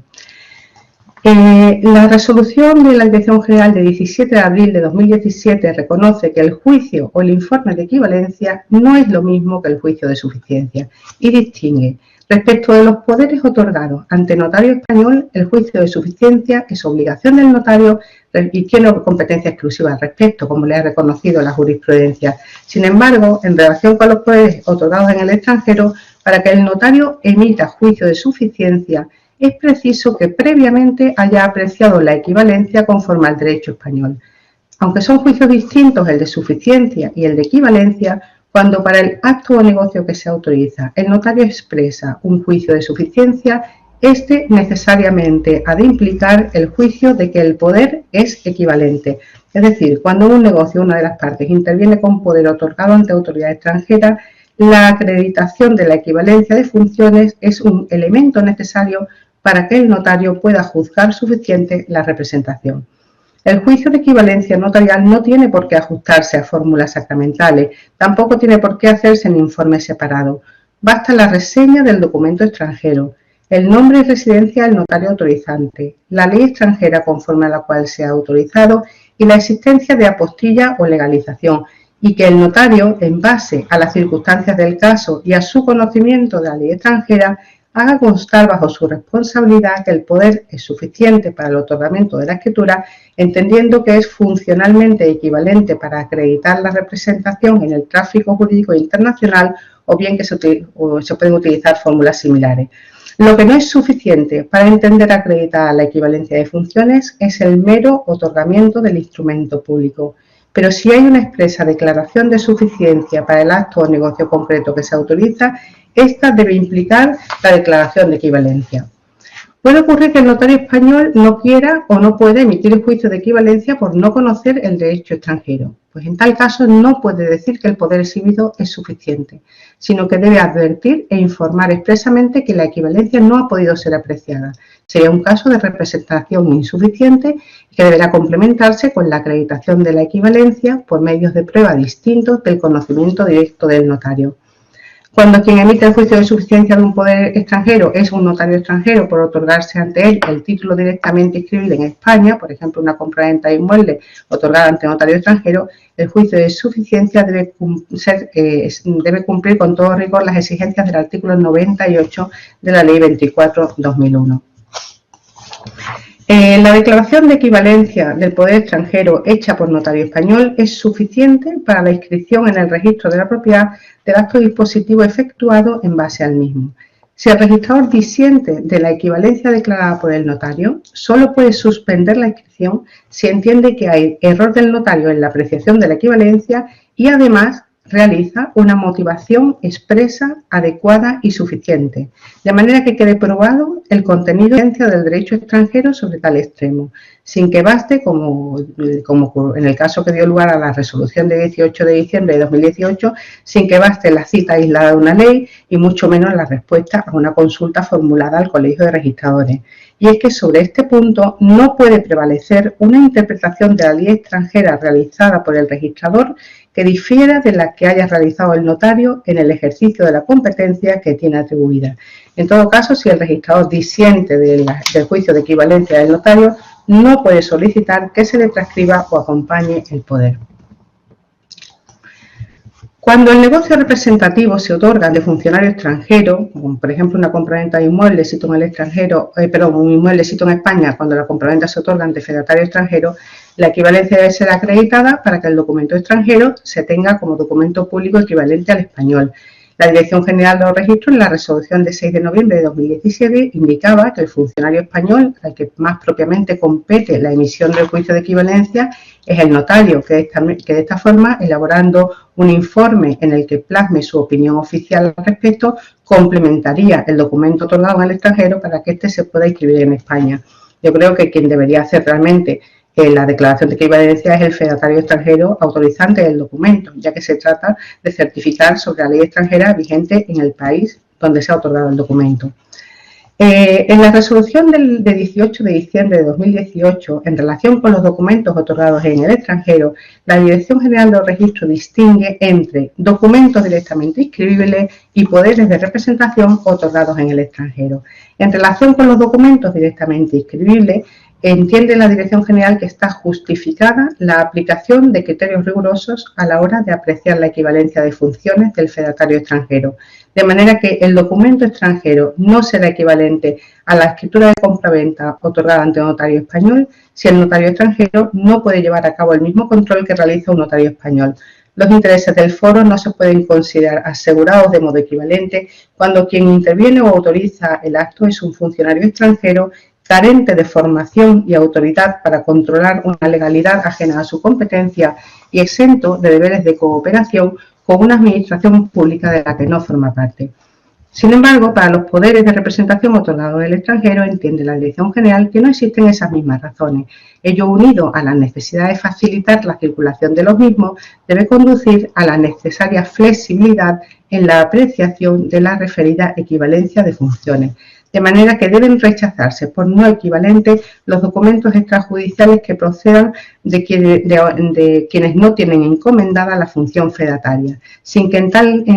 La resolución de la Dirección General de 17 de abril de 2017 reconoce que el juicio o el informe de equivalencia no es lo mismo que el juicio de suficiencia y distingue. Respecto de los poderes otorgados ante notario español, el juicio de suficiencia es obligación del notario y tiene competencia exclusiva al respecto, como le ha reconocido la jurisprudencia. Sin embargo, en relación con los poderes otorgados en el extranjero, para que el notario emita juicio de suficiencia, es preciso que previamente haya apreciado la equivalencia conforme al derecho español. Aunque son juicios distintos el de suficiencia y el de equivalencia, cuando para el acto o negocio que se autoriza el notario expresa un juicio de suficiencia, este necesariamente ha de implicar el juicio de que el poder es equivalente. Es decir, cuando en un negocio una de las partes interviene con poder otorgado ante autoridad extranjera, la acreditación de la equivalencia de funciones es un elemento necesario para que el notario pueda juzgar suficiente la representación. El juicio de equivalencia notarial no tiene por qué ajustarse a fórmulas sacramentales, tampoco tiene por qué hacerse en informe separado. Basta la reseña del documento extranjero, el nombre y residencia del notario autorizante, la ley extranjera conforme a la cual se ha autorizado y la existencia de apostilla o legalización, y que el notario, en base a las circunstancias del caso y a su conocimiento de la ley extranjera, haga constar bajo su responsabilidad que el poder es suficiente para el otorgamiento de la escritura, entendiendo que es funcionalmente equivalente para acreditar la representación en el tráfico jurídico internacional o bien que se pueden utilizar fórmulas similares. Lo que no es suficiente para entender acreditada la equivalencia de funciones es el mero otorgamiento del instrumento público. Pero si hay una expresa declaración de suficiencia para el acto o negocio concreto que se autoriza, esta debe implicar la declaración de equivalencia. Puede ocurrir que el notario español no quiera o no pueda emitir el juicio de equivalencia por no conocer el derecho extranjero. Pues en tal caso no puede decir que el poder exhibido es suficiente, sino que debe advertir e informar expresamente que la equivalencia no ha podido ser apreciada. Sería un caso de representación insuficiente que deberá complementarse con la acreditación de la equivalencia por medios de prueba distintos del conocimiento directo del notario. Cuando quien emite el juicio de suficiencia de un poder extranjero es un notario extranjero por otorgarse ante él el título directamente inscribible en España, por ejemplo, una compraventa de inmueble otorgada ante notario extranjero, el juicio de suficiencia debe cumplir con todo rigor las exigencias del artículo 98 de la Ley 24/2001. La declaración de equivalencia del poder extranjero hecha por notario español es suficiente para la inscripción en el registro de la propiedad del acto dispositivo efectuado en base al mismo. Si el registrador disiente de la equivalencia declarada por el notario, solo puede suspender la inscripción si entiende que hay error del notario en la apreciación de la equivalencia y además realiza una motivación expresa, adecuada y suficiente, de manera que quede probado el contenido del derecho extranjero sobre tal extremo, sin que baste, como en el caso que dio lugar a la resolución de 18 de diciembre de 2018, sin que baste la cita aislada de una ley y mucho menos la respuesta a una consulta formulada al Colegio de Registradores. Y es que sobre este punto no puede prevalecer una interpretación de la ley extranjera realizada por el registrador que difiera de la que haya realizado el notario en el ejercicio de la competencia que tiene atribuida. En todo caso, si el registrador disiente del juicio de equivalencia del notario, no puede solicitar que se le transcriba o acompañe el poder. Cuando el negocio representativo se otorga de funcionario extranjero, como por ejemplo una compraventa de inmueble situado en el extranjero, un inmueble situado en España, cuando la compraventa se otorga ante fedatario extranjero, la equivalencia debe ser acreditada para que el documento extranjero se tenga como documento público equivalente al español. La Dirección General de los Registros, en la resolución de 6 de noviembre de 2017, indicaba que el funcionario español al que más propiamente compete la emisión del juicio de equivalencia es el notario, que de esta forma, elaborando un informe en el que plasme su opinión oficial al respecto, complementaría el documento otorgado en el extranjero para que éste se pueda inscribir en España. Yo creo que quien debería hacer realmente la declaración de equivalencia es el fedatario extranjero autorizante del documento, ya que se trata de certificar sobre la ley extranjera vigente en el país donde se ha otorgado el documento. En la resolución de 18 de diciembre de 2018, en relación con los documentos otorgados en el extranjero, la Dirección General de los Registros distingue entre documentos directamente inscribibles y poderes de representación otorgados en el extranjero. En relación con los documentos directamente inscribibles, entiende la Dirección General que está justificada la aplicación de criterios rigurosos a la hora de apreciar la equivalencia de funciones del fedatario extranjero, de manera que el documento extranjero no será equivalente a la escritura de compraventa otorgada ante un notario español si el notario extranjero no puede llevar a cabo el mismo control que realiza un notario español. Los intereses del foro no se pueden considerar asegurados de modo equivalente cuando quien interviene o autoriza el acto es un funcionario extranjero carente de formación y autoridad para controlar una legalidad ajena a su competencia y exento de deberes de cooperación con una administración pública de la que no forma parte. Sin embargo, para los poderes de representación otorgados del extranjero, entiende la Dirección General que no existen esas mismas razones. Ello, unido a la necesidad de facilitar la circulación de los mismos, debe conducir a la necesaria flexibilidad en la apreciación de la referida equivalencia de funciones, de manera que deben rechazarse por no equivalentes los documentos extrajudiciales que procedan de quienes no tienen encomendada la función fedataria, sin que en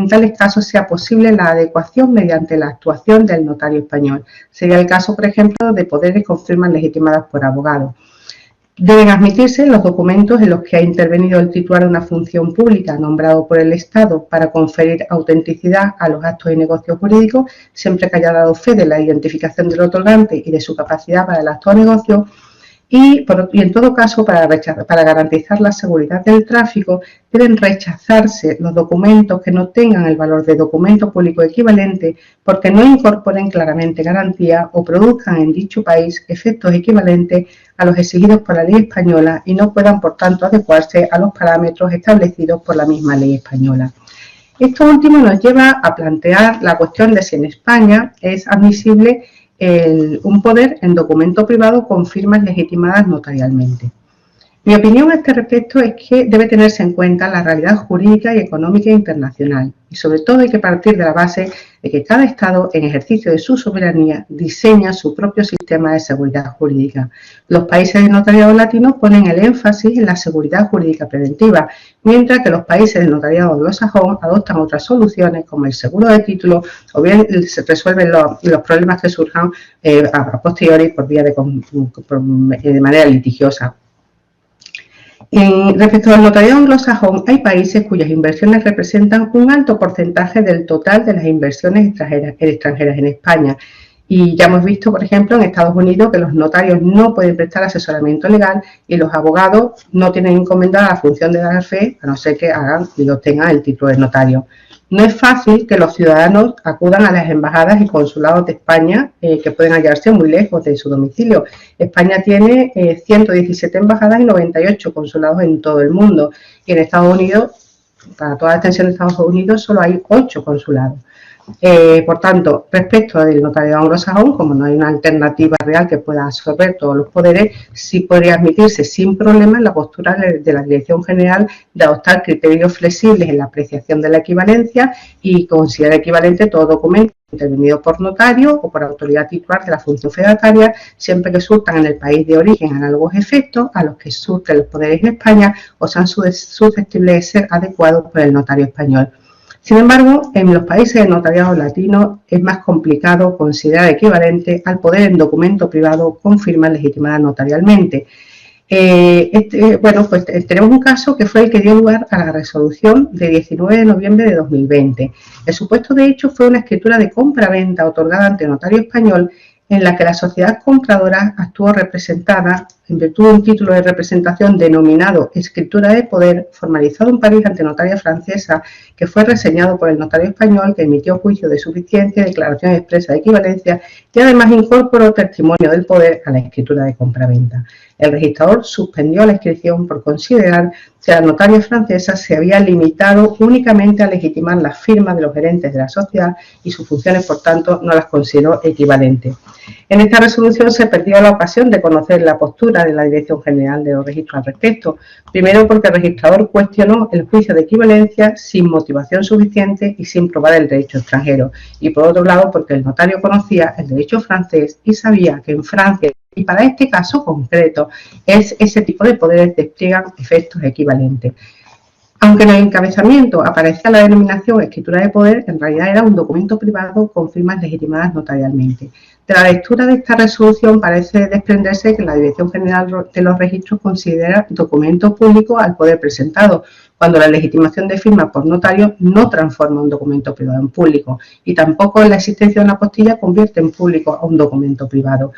tales casos sea posible la adecuación mediante la actuación del notario español. Sería el caso, por ejemplo, de poderes con firmas legitimadas por abogados. Deben admitirse los documentos en los que ha intervenido el titular de una función pública nombrado por el Estado para conferir autenticidad a los actos y negocios jurídicos, siempre que haya dado fe de la identificación del otorgante y de su capacidad para el acto o negocio, y en todo caso, para garantizar la seguridad del tráfico, deben rechazarse los documentos que no tengan el valor de documento público equivalente porque no incorporen claramente garantía o produzcan en dicho país efectos equivalentes a los exigidos por la ley española y no puedan, por tanto, adecuarse a los parámetros establecidos por la misma ley española. Esto último nos lleva a plantear la cuestión de si en España es admisible un poder en documento privado con firmas legitimadas notarialmente. Mi opinión a este respecto es que debe tenerse en cuenta la realidad jurídica y económica internacional y sobre todo hay que partir de la base de que cada Estado, en ejercicio de su soberanía, diseña su propio sistema de seguridad jurídica. Los países de notariado latino ponen el énfasis en la seguridad jurídica preventiva, mientras que los países del notariado anglosajón adoptan otras soluciones como el seguro de título o bien se resuelven los problemas que surjan a posteriori por vía de manera litigiosa. Respecto al notariado anglosajón, hay países cuyas inversiones representan un alto porcentaje del total de las inversiones extranjeras en España. Y ya hemos visto, por ejemplo, en Estados Unidos que los notarios no pueden prestar asesoramiento legal y los abogados no tienen encomendada la función de dar fe, a no ser que hagan y obtengan el título de notario. no es fácil que los ciudadanos acudan a las embajadas y consulados de España, que pueden hallarse muy lejos de su domicilio. España tiene 117 embajadas y 98 consulados en todo el mundo. Y en Estados Unidos, para toda la extensión de Estados Unidos, solo hay 8 consulados. Por tanto, respecto al notariado anglosajón, como no hay una alternativa real que pueda absorber todos los poderes, sí podría admitirse sin problemas la postura de la Dirección General de adoptar criterios flexibles en la apreciación de la equivalencia y considerar equivalente todo documento intervenido por notario o por autoridad titular de la función fedataria, siempre que surtan en el país de origen análogos efectos a los que surten los poderes en España o sean susceptibles de ser adecuados por el notario español. Sin embargo, en los países de notariado latino es más complicado considerar equivalente al poder en documento privado con firma legitimada notarialmente. Pues tenemos un caso que fue el que dio lugar a la resolución de 19 de noviembre de 2020. El supuesto de hecho fue una escritura de compra-venta otorgada ante notario español en la que la sociedad compradora actuó representada en virtud de un título de representación denominado escritura de poder, formalizado en París ante notaria francesa, que fue reseñado por el notario español, que emitió juicio de suficiencia, declaración expresa de equivalencia y además incorporó testimonio del poder a la escritura de compraventa. El registrador suspendió la inscripción por considerar que la notaria francesa se había limitado únicamente a legitimar las firmas de los gerentes de la sociedad y sus funciones, por tanto, no las consideró equivalentes. En esta resolución se perdió la ocasión de conocer la postura de la Dirección General de los Registros al respecto. Primero, porque el registrador cuestionó el juicio de equivalencia sin motivación suficiente y sin probar el derecho extranjero. Y por otro lado, porque el notario conocía el derecho francés y sabía que en Francia, y para este caso concreto, ese tipo de poderes despliegan efectos equivalentes. Aunque en el encabezamiento aparecía la denominación escritura de poder, en realidad era un documento privado con firmas legitimadas notarialmente. De la lectura de esta resolución parece desprenderse que la Dirección General de los Registros considera documento público al poder presentado, cuando la legitimación de firma por notario no transforma un documento privado en público y tampoco la existencia de una apostilla convierte en público a un documento privado.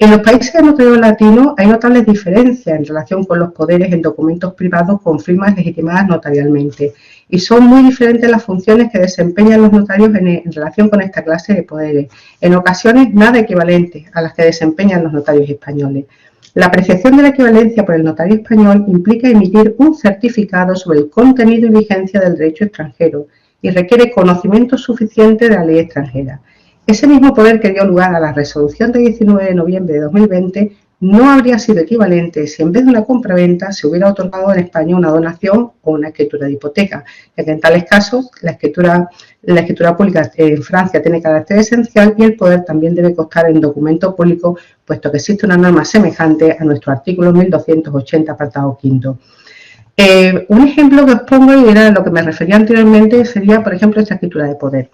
En los países de notariado latino hay notables diferencias en relación con los poderes en documentos privados con firmas legitimadas notarialmente y son muy diferentes las funciones que desempeñan los notarios en relación con esta clase de poderes, en ocasiones nada equivalentes a las que desempeñan los notarios españoles. La apreciación de la equivalencia por el notario español implica emitir un certificado sobre el contenido y vigencia del derecho extranjero y requiere conocimiento suficiente de la ley extranjera. Ese mismo poder que dio lugar a la resolución de 19 de noviembre de 2020 no habría sido equivalente si en vez de una compraventa se hubiera otorgado en España una donación o una escritura de hipoteca, ya que en tales casos la escritura pública en Francia tiene carácter esencial y el poder también debe constar en documento público, puesto que existe una norma semejante a nuestro artículo 1280, apartado 5. Un ejemplo que os pongo, y era a lo que me refería anteriormente, sería, por ejemplo, esta escritura de poder.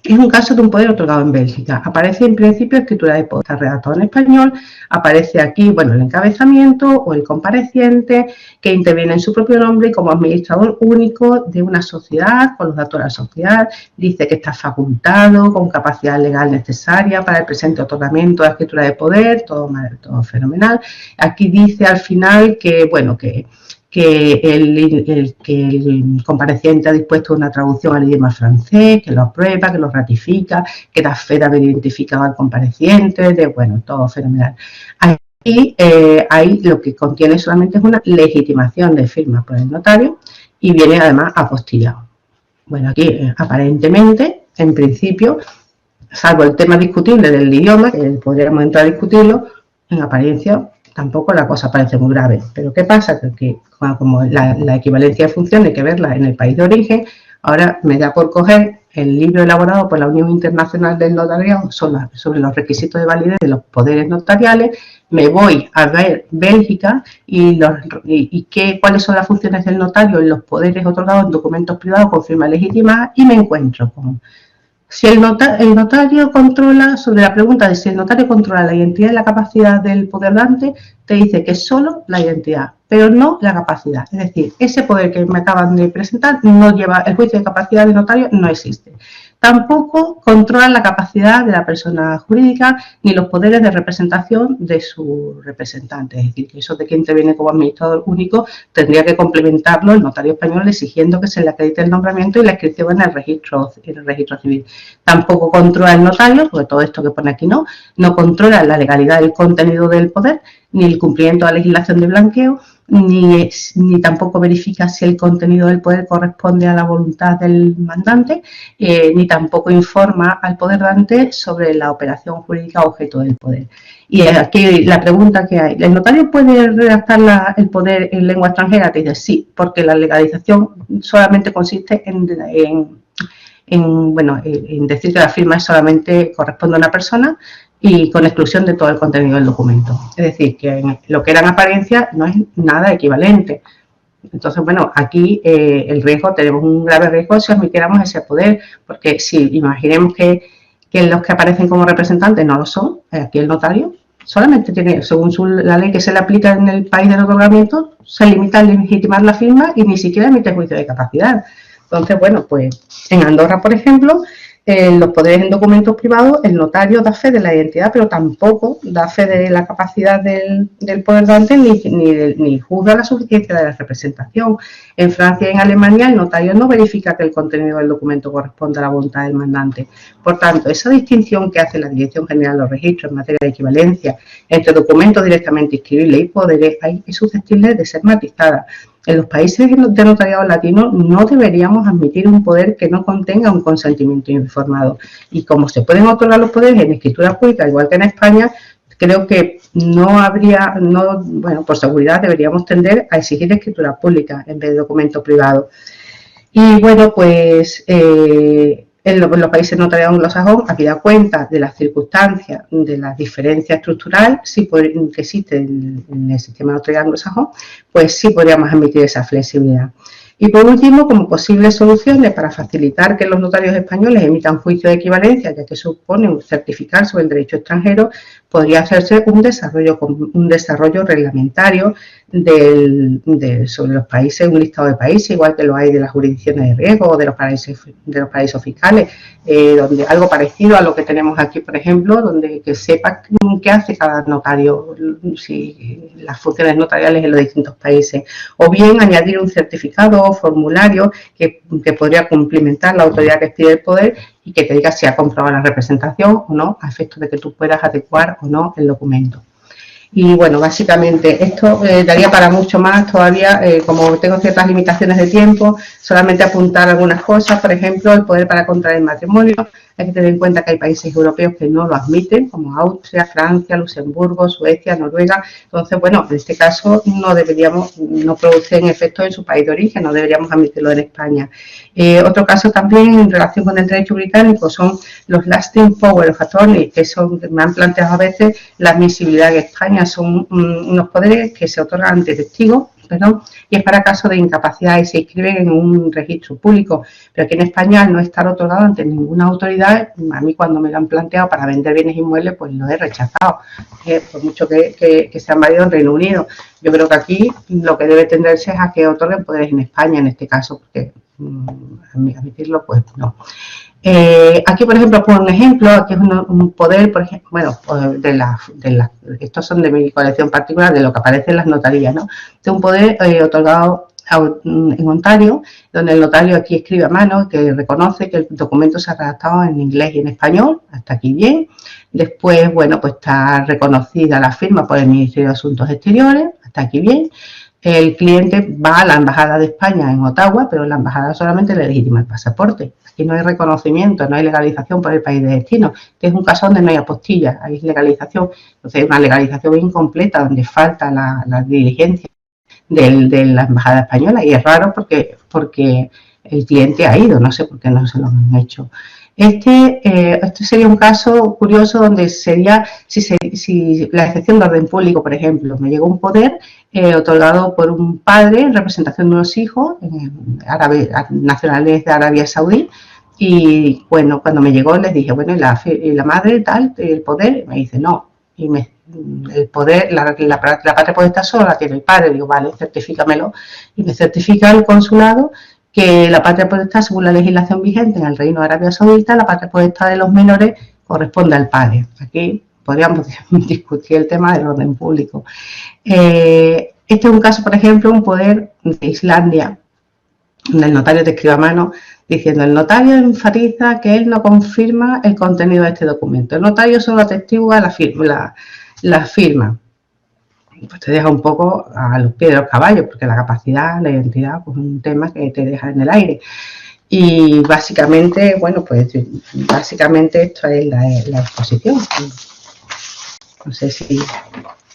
Es un caso de un poder otorgado en Bélgica. Aparece en principio escritura de poder, está redactado en español, aparece aquí, el encabezamiento o el compareciente que interviene en su propio nombre como administrador único de una sociedad, con los datos de la sociedad, dice que está facultado con capacidad legal necesaria para el presente otorgamiento de la escritura de poder, todo fenomenal. Aquí dice al final que el compareciente ha dispuesto una traducción al idioma francés, que lo aprueba, que lo ratifica, que da fe de haber identificado al compareciente, todo fenomenal. Aquí ahí lo que contiene solamente es una legitimación de firma por el notario y viene además apostillado. Aquí aparentemente, en principio, salvo el tema discutible del idioma, que podríamos entrar a discutirlo, en apariencia tampoco la cosa parece muy grave. Pero ¿qué pasa? Que como la equivalencia de función hay que verla en el país de origen, ahora me da por coger el libro elaborado por la Unión Internacional del Notariado sobre los requisitos de validez de los poderes notariales, me voy a ver Bélgica y cuáles son las funciones del notario en los poderes otorgados en documentos privados con firma legítima y me encuentro con... Si el notario controla, sobre la pregunta de si el notario controla la identidad y la capacidad del poderante, te dice que es solo la identidad, pero no la capacidad. Es decir, ese poder que me acaban de presentar no lleva, el juicio de capacidad del notario no existe. Tampoco controlan la capacidad de la persona jurídica ni los poderes de representación de su representante. Es decir, que eso de que interviene como administrador único tendría que complementarlo el notario español exigiendo que se le acredite el nombramiento y la inscripción en el registro civil. Tampoco controla el notario, porque todo esto que pone aquí no controla la legalidad del contenido del poder, ni el cumplimiento de la legislación de blanqueo, ni tampoco verifica si el contenido del poder corresponde a la voluntad del mandante, ni tampoco informa al poder dante sobre la operación jurídica objeto del poder. Y aquí la pregunta que hay, ¿el notario puede redactar el poder en lengua extranjera? Te dice sí, porque la legalización solamente consiste en decir que la firma solamente corresponde a una persona y con exclusión de todo el contenido del documento. Es decir, que en lo que era en apariencia no es nada equivalente. Entonces, bueno, aquí tenemos un grave riesgo si admitiéramos ese poder, porque si imaginemos que los que aparecen como representantes no lo son, aquí el notario solamente tiene, según la ley que se le aplica en el país del otorgamiento, se limita a legitimar la firma y ni siquiera emite juicio de capacidad. Entonces, bueno, pues en Andorra, por ejemplo, los poderes en documentos privados, el notario da fe de la identidad, pero tampoco da fe de la capacidad del poder dante ni juzga la suficiencia de la representación. En Francia y en Alemania el notario no verifica que el contenido del documento corresponda a la voluntad del mandante. Por tanto, esa distinción que hace la Dirección General de los Registros en materia de equivalencia entre documentos directamente inscribibles y poderes es susceptible de ser matizada. En los países de notariado latino no deberíamos admitir un poder que no contenga un consentimiento informado. Y como se pueden otorgar los poderes en escritura pública, igual que en España, creo que por seguridad deberíamos tender a exigir escritura pública en vez de documento privado. Y bueno, pues en los países notariados anglosajón, habida cuenta de las circunstancias, de la diferencia estructural que existe en el sistema notariado anglosajón, pues sí podríamos admitir esa flexibilidad. Y por último, como posibles soluciones para facilitar que los notarios españoles emitan juicio de equivalencia, ya que supone un certificar sobre el derecho extranjero, podría hacerse un desarrollo reglamentario sobre los países, un listado de países, igual que lo hay de las jurisdicciones de riesgo o de los paraísos fiscales, donde algo parecido a lo que tenemos aquí, por ejemplo, donde que sepa qué hace cada notario, si las funciones notariales en los distintos países, o bien añadir un certificado o formulario que podría cumplimentar la autoridad que expide el poder y que te diga si ha comprobado la representación o no, a efectos de que tú puedas adecuar o no el documento. Y bueno, básicamente esto daría para mucho más todavía, como tengo ciertas limitaciones de tiempo, solamente apuntar algunas cosas, por ejemplo, el poder para contraer matrimonio. Hay que tener en cuenta que hay países europeos que no lo admiten, como Austria, Francia, Luxemburgo, Suecia, Noruega. Entonces, bueno, en este caso no producen efectos en su país de origen, no deberíamos admitirlo en España. Otro caso también en relación con el derecho británico son los lasting power of attorney, que me han planteado a veces la admisibilidad en España. Son unos poderes que se otorgan ante testigos, y es para caso de incapacidad y se inscriben en un registro público, pero aquí en España, al no estar otorgado ante ninguna autoridad, a mí cuando me lo han planteado para vender bienes inmuebles, pues lo he rechazado, por mucho que se han válido en Reino Unido. Yo creo que aquí lo que debe tenderse es a que otorguen poderes en España en este caso, porque admitirlo, pues no. Aquí, por ejemplo, pongo un ejemplo, aquí es un poder, por ejemplo, bueno, estos son de mi colección particular, de lo que aparece en las notarías, ¿no? De un poder otorgado en Ontario, donde el notario aquí escribe a mano que reconoce que el documento se ha redactado en inglés y en español, hasta aquí bien. Después, bueno, pues está reconocida la firma por el Ministerio de Asuntos Exteriores, hasta aquí bien. El cliente va a la Embajada de España en Ottawa, pero la Embajada solamente le legitima el pasaporte. Aquí no hay reconocimiento, no hay legalización por el país de destino. Este es un caso donde no hay apostilla, hay legalización. Entonces, es una legalización incompleta, donde falta la diligencia de la Embajada Española. Y es raro porque el cliente ha ido, no sé por qué no se lo han hecho. Este sería un caso curioso donde sería, si la excepción de orden público, por ejemplo, me llegó un poder otorgado por un padre en representación de unos hijos nacionales de Arabia Saudí, y bueno, cuando me llegó les dije, bueno, y la madre tal, el poder, y me dice no, y el poder, la patria potestad solo la tiene el padre. Digo, vale, certifícamelo, y me certifica el consulado que la patria potestad, según la legislación vigente en el Reino de Arabia Saudita, la patria potestad de los menores corresponde al padre. Aquí podríamos discutir el tema del orden público. Este es un caso, por ejemplo, un poder de Islandia, donde el notario te escribe a mano diciendo: el notario enfatiza que él no confirma el contenido de este documento. El notario solo atestigua la firma. Pues te deja un poco a los pies de los caballos, porque la capacidad, la identidad, pues es un tema que te deja en el aire. Y básicamente, bueno, pues básicamente esto es la exposición. No sé si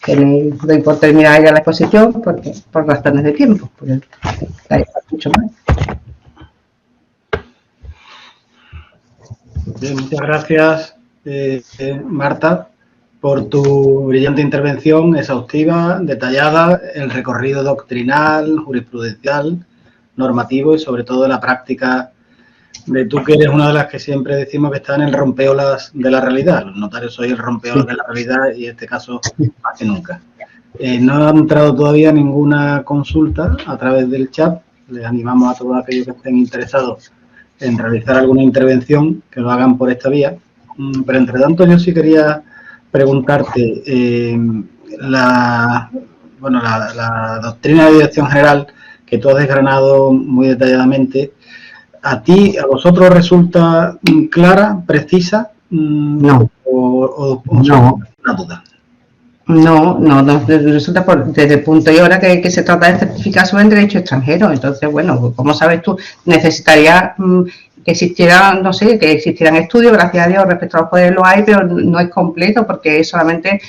doy por terminar ya la exposición, porque por razones de tiempo, porque hay mucho más. Bien, muchas gracias, Marta, por tu brillante intervención, exhaustiva, detallada, el recorrido doctrinal, jurisprudencial, normativo y sobre todo la práctica de tú, que eres una de las que siempre decimos que está en el rompeolas de la realidad. Los notarios sois el rompeolas de la realidad y en este caso más que nunca. No ha entrado todavía ninguna consulta a través del chat. Les animamos a todos aquellos que estén interesados en realizar alguna intervención que lo hagan por esta vía. Pero entre tanto yo sí quería preguntarte, la doctrina de dirección general que tú has desgranado muy detalladamente, ¿a vosotros resulta clara, precisa? No. ¿O No. una duda? No, resulta desde el punto y hora que se trata de certificar sobre el derecho extranjero. Entonces, bueno, como sabes tú, necesitaría que existieran, no sé, que existieran estudios, gracias a Dios, respecto a los poderes lo hay, pero no es completo porque es solamente,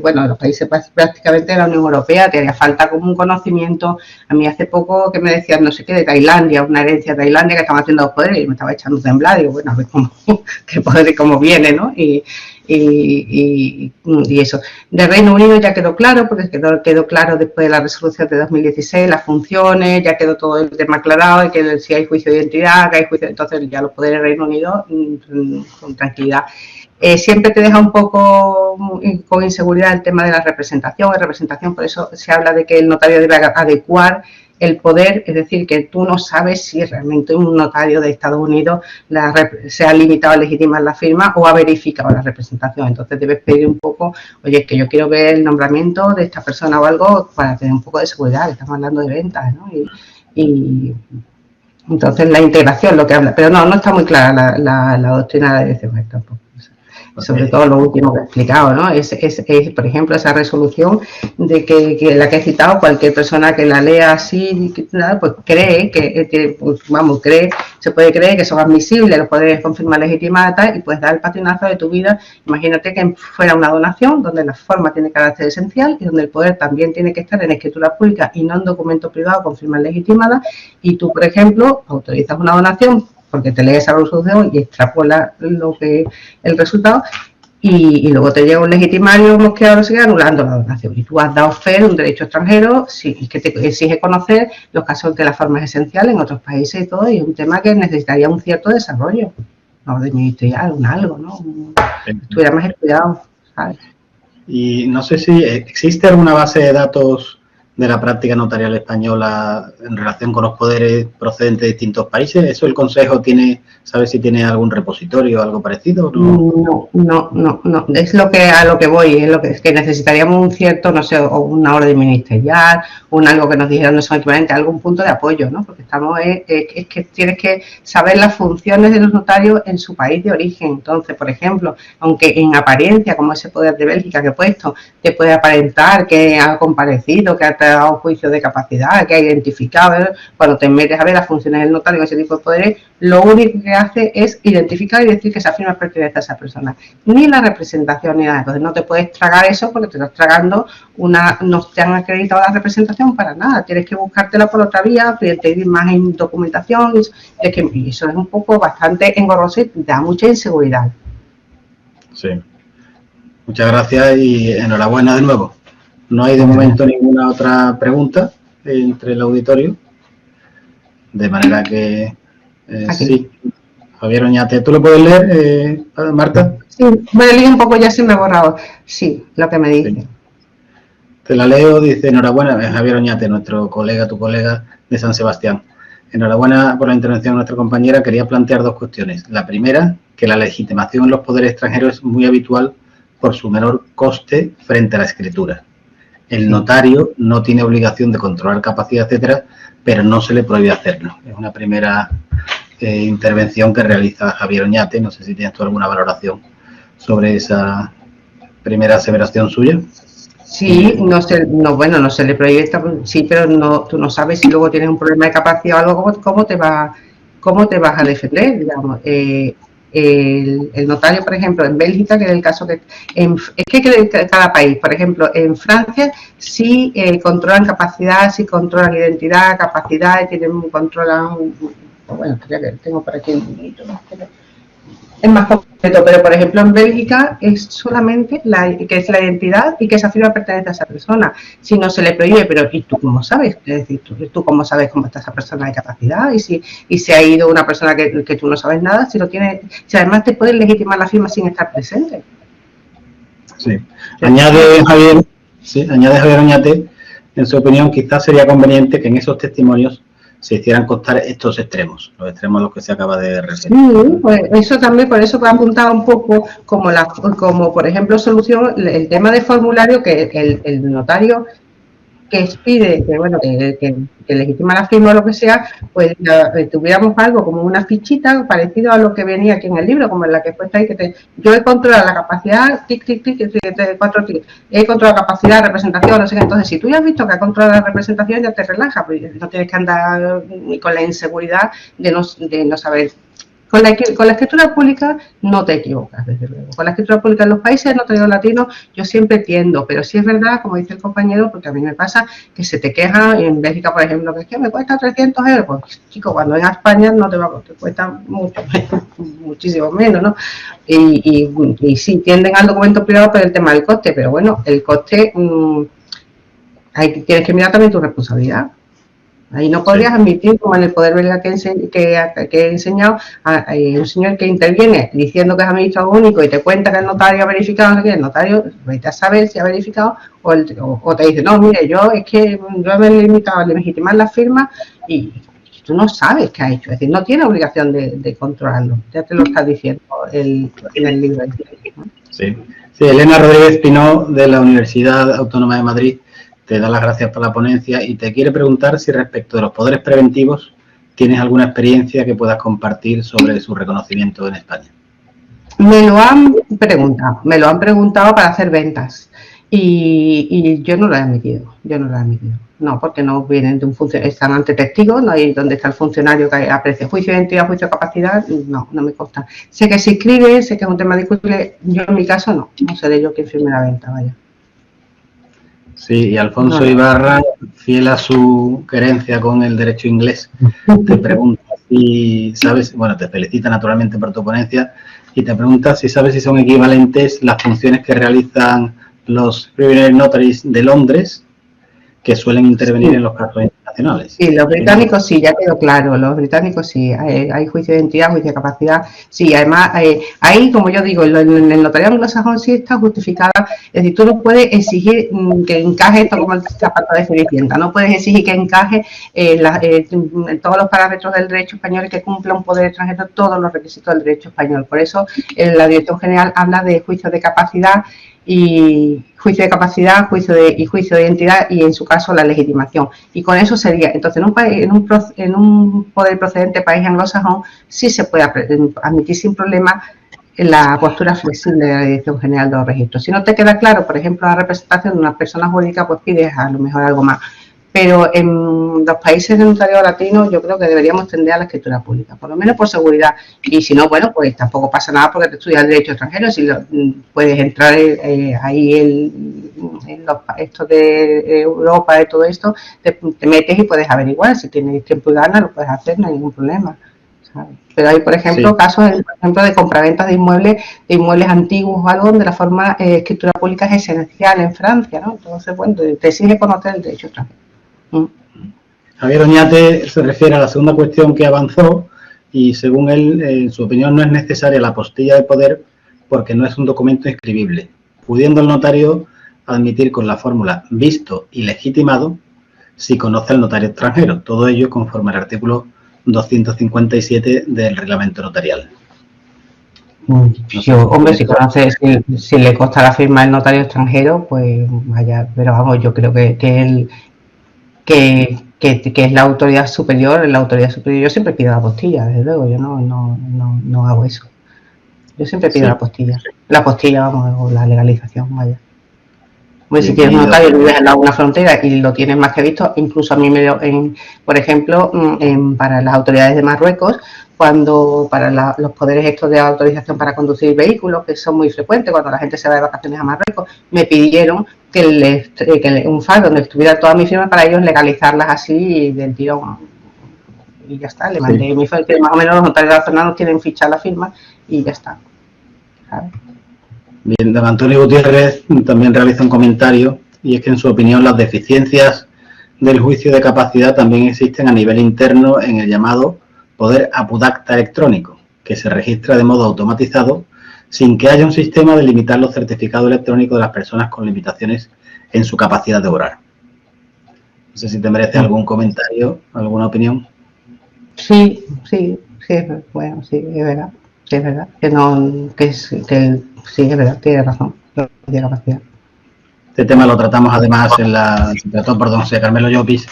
bueno, los países prácticamente de la Unión Europea, te haría falta como un conocimiento. A mí hace poco que me decían, no sé qué, de Tailandia, una herencia de Tailandia que estaban haciendo los poderes y me estaba echando temblar, digo, bueno, a ver qué poder, cómo viene, ¿no? Y eso. De Reino Unido ya quedó claro, porque quedó claro después de la resolución de 2016, las funciones, ya quedó todo el tema aclarado, de que si hay juicio de identidad, que hay juicio, entonces ya los poderes del Reino Unido con tranquilidad. Siempre te deja un poco con inseguridad el tema de la representación, por eso se habla de que el notario debe adecuar el poder, es decir, que tú no sabes si realmente un notario de Estados Unidos se ha limitado a legitimar la firma o ha verificado la representación. Entonces debes pedir un poco, oye, es que yo quiero ver el nombramiento de esta persona o algo para tener un poco de seguridad, estamos hablando de ventas, ¿no? Y entonces la integración, lo que habla, pero no está muy clara la doctrina de dirección tampoco. Sobre todo lo último que he explicado, ¿no? Es por ejemplo, esa resolución de que la que he citado, cualquier persona que la lea así, pues cree se puede creer que son admisibles los poderes confirmar legitimata y puedes dar el patinazo de tu vida. Imagínate que fuera una donación donde la forma tiene carácter esencial y donde el poder también tiene que estar en escritura pública y no en documento privado confirmar legitimada, y tú, por ejemplo, autorizas una donación porque te lees esa resolución y extrapola el resultado y luego te llega un legitimario mosqueado, sigue anulando la donación. Y tú has dado fe de un derecho extranjero y que te exige conocer los casos en que la forma es esencial en otros países y todo, y es un tema que necesitaría un cierto desarrollo, no de ministerial, algo, ¿no? Estuviera más estudiado, ¿sabes? Y no sé si existe alguna base de datos de la práctica notarial española en relación con los poderes procedentes de distintos países. ¿Eso el Consejo sabe si tiene algún repositorio o algo parecido? No. Es a lo que voy, es que necesitaríamos un cierto, no sé, o una orden ministerial, algo que nos dijera no son equivalentes, algún punto de apoyo, ¿no? Porque es que tienes que saber las funciones de los notarios en su país de origen. Entonces, por ejemplo, aunque en apariencia, como ese poder de Bélgica que he puesto, te puede aparentar que ha comparecido, que ha dado juicio de capacidad, que ha identificado, cuando te metes a ver las funciones del notario en ese tipo de poderes, lo único que hace es identificar y decir que esa firma pertenece a esa persona. Ni la representación ni nada. Entonces no te puedes tragar eso porque te estás tragando no te han acreditado la representación para nada. Tienes que buscártela por otra vía, pedir más en documentación, y eso es un poco bastante engorroso y da mucha inseguridad. Sí. Muchas gracias y enhorabuena de nuevo. No hay de momento ninguna otra pregunta entre el auditorio, de manera que sí. Javier Oñate, ¿tú lo puedes leer, Marta? Sí, me leí un poco, ya se me ha borrado. Sí, lo que me dice. Sí. Te la leo, dice: enhorabuena, Javier Oñate, tu colega de San Sebastián. Enhorabuena por la intervención de nuestra compañera. Quería plantear dos cuestiones. La primera, que la legitimación en los poderes extranjeros es muy habitual por su menor coste frente a la escritura. El notario no tiene obligación de controlar capacidad, etcétera, pero no se le prohíbe hacerlo. Es una primera intervención que realiza Javier Oñate. No sé si tienes tú alguna valoración sobre esa primera aseveración suya. Sí, no se le prohíbe, sí, pero tú no sabes si luego tienes un problema de capacidad o algo, cómo te vas a defender, digamos. El notario, por ejemplo, en Bélgica, que es el caso que... es que cada país, por ejemplo, en Francia sí controlan capacidad, sí controlan identidad, capacidad, controlan... Bueno, creo que tengo por aquí un poquito, ¿no? Es más completo, pero por ejemplo en Bélgica es solamente que es la identidad y que esa firma pertenece a esa persona. Si no se le prohíbe, pero ¿y tú cómo sabes? Es decir, ¿tú cómo sabes cómo está esa persona de capacidad? Y si ha ido una persona que tú no sabes nada, si además te pueden legitimar la firma sin estar presente. Sí. Añade Javier Oñate, en su opinión, quizás sería conveniente que en esos testimonios se hicieran constar estos extremos, los extremos a los que se acaba de referir. Sí, pues eso también, por eso que ha apuntado un poco como por ejemplo solución el tema de formulario que el notario que expide, que legitima la firma o lo que sea, pues tuviéramos algo como una fichita parecido a lo que venía aquí en el libro, como en la que puesta ahí, yo he controlado la capacidad, he controlado la capacidad, representación, no sé qué. Entonces, si tú ya has visto que ha controlado la representación, ya te relajas, pues no tienes que andar con la inseguridad de no saber. Con la escritura pública no te equivocas, desde luego. Con la escritura pública en los países notorios latinos yo siempre tiendo, pero sí es verdad, como dice el compañero, porque a mí me pasa que se te queja, en Bélgica, por ejemplo, que es que me cuesta 300 €. Pues, chico, cuando en España no te cuesta mucho menos, muchísimo menos, ¿no? Y sí, tienden al documento privado por el tema del coste, pero bueno, el coste, tienes que mirar también tu responsabilidad. Ahí no podrías admitir, como en el poder belga que he enseñado, a un señor que interviene diciendo que es administrador único y te cuenta que el notario ha verificado, no sé qué, el notario vete a saber si ha verificado o te dice, no, mire, yo me he limitado a legitimar la firma y tú no sabes qué ha hecho. Es decir, no tiene obligación de controlarlo. Ya te lo está diciendo en el libro. Sí, Elena Rodríguez Pinó, de la Universidad Autónoma de Madrid, te da las gracias por la ponencia y te quiere preguntar si respecto de los poderes preventivos tienes alguna experiencia que puedas compartir sobre su reconocimiento en España. Me lo han preguntado para hacer ventas y yo no lo he admitido, No, porque no vienen de un funcionario, están ante testigos, no hay donde está el funcionario que aprecia juicio de identidad, juicio de capacidad, no me consta. Sé que se inscribe, sé que es un tema discutible, yo en mi caso no seré yo quien firme la venta, vaya. Sí, y Alfonso Ibarra, fiel a su querencia con el derecho inglés, te pregunta si sabes, te felicita naturalmente por tu ponencia y te pregunta si sabes si son equivalentes las funciones que realizan los Preliminary Notaries de Londres, que suelen intervenir en los casos internacionales. Sí, los británicos sí, ya quedó claro, los británicos sí, hay juicio de identidad, juicio de capacidad, sí, además, ahí, como yo digo, en el notariado anglosajón sí está justificada, es decir, tú no puedes exigir que encaje esto como el zapato de Cenicienta, no puedes exigir que encaje en todos los parámetros del derecho español y que cumpla un poder extranjero todos los requisitos del derecho español, por eso la Dirección General habla de juicio de capacidad y juicio de capacidad, juicio de identidad y en su caso la legitimación. Y con eso sería, entonces en un poder procedente país anglosajón sí se puede admitir sin problema la postura flexible de la Dirección General de los Registros. Si no te queda claro, por ejemplo, la representación de una persona jurídica, pues pides a lo mejor algo más. Pero en los países de notariado latino yo creo que deberíamos tender a la escritura pública, por lo menos por seguridad. Y si no, pues tampoco pasa nada porque te estudias el derecho extranjero, si puedes entrar ahí en estos de Europa, de todo esto, te metes y puedes averiguar, si tienes tiempo y ganas lo puedes hacer, no hay ningún problema. ¿Sabes? Pero hay, por ejemplo, casos de compraventas de inmuebles antiguos o algo donde la forma escritura pública es esencial en Francia, ¿no? Entonces, te exige conocer el derecho extranjero. Javier Oñate se refiere a la segunda cuestión que avanzó y según él, en su opinión, no es necesaria la apostilla de poder porque no es un documento inscribible, pudiendo el notario admitir con la fórmula visto y legitimado si conoce al notario extranjero, todo ello conforme al artículo 257 del reglamento notarial. Hombre, si conoce, si le consta la firma del notario extranjero, pues vaya, pero vamos, yo creo que es la autoridad superior. Yo siempre pido la apostilla, desde luego, yo no hago eso. Yo siempre pido la apostilla, vamos, o la legalización, vaya. Pues si tienes un notario que vives en una frontera y lo tienes más que visto, incluso a mí por ejemplo, para las autoridades de Marruecos, cuando para los poderes estos de autorización para conducir vehículos, que son muy frecuentes, cuando la gente se va de vacaciones a Marruecos, me pidieron que un file donde estuviera toda mi firma para ellos legalizarlas así del tirón. Y ya está, le mandé mi file, que más o menos los notarios de la zona no tienen ficha la firma y ya está. ¿Sabes? Bien, don Antonio Gutiérrez también realiza un comentario, y es que en su opinión las deficiencias del juicio de capacidad también existen a nivel interno en el llamado poder apudacta electrónico, que se registra de modo automatizado sin que haya un sistema de limitar los certificados electrónicos de las personas con limitaciones en su capacidad de obrar. No sé si te merece algún comentario, alguna opinión. Sí, bueno, sí, es verdad. Sí, es verdad, sí, es verdad, tiene razón, de capacidad. Este tema lo tratamos además se trató por don José Carmelo Llopis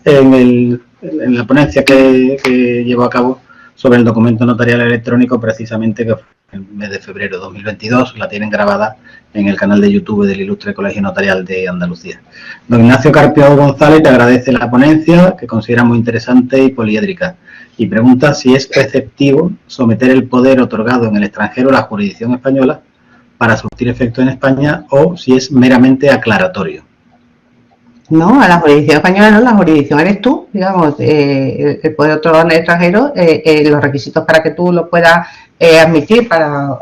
en la ponencia que llevó a cabo sobre el documento notarial electrónico, precisamente, que fue en el mes de febrero de 2022, la tienen grabada en el canal de YouTube del Ilustre Colegio Notarial de Andalucía. Don Ignacio Carpio González te agradece la ponencia, que considera muy interesante y poliédrica, y pregunta si es preceptivo someter el poder otorgado en el extranjero a la jurisdicción española para surtir efecto en España, o si es meramente aclaratorio. No, a la jurisdicción española no, la jurisdicción eres tú, digamos, el poder otorgado en el extranjero, los requisitos para que tú lo puedas admitir para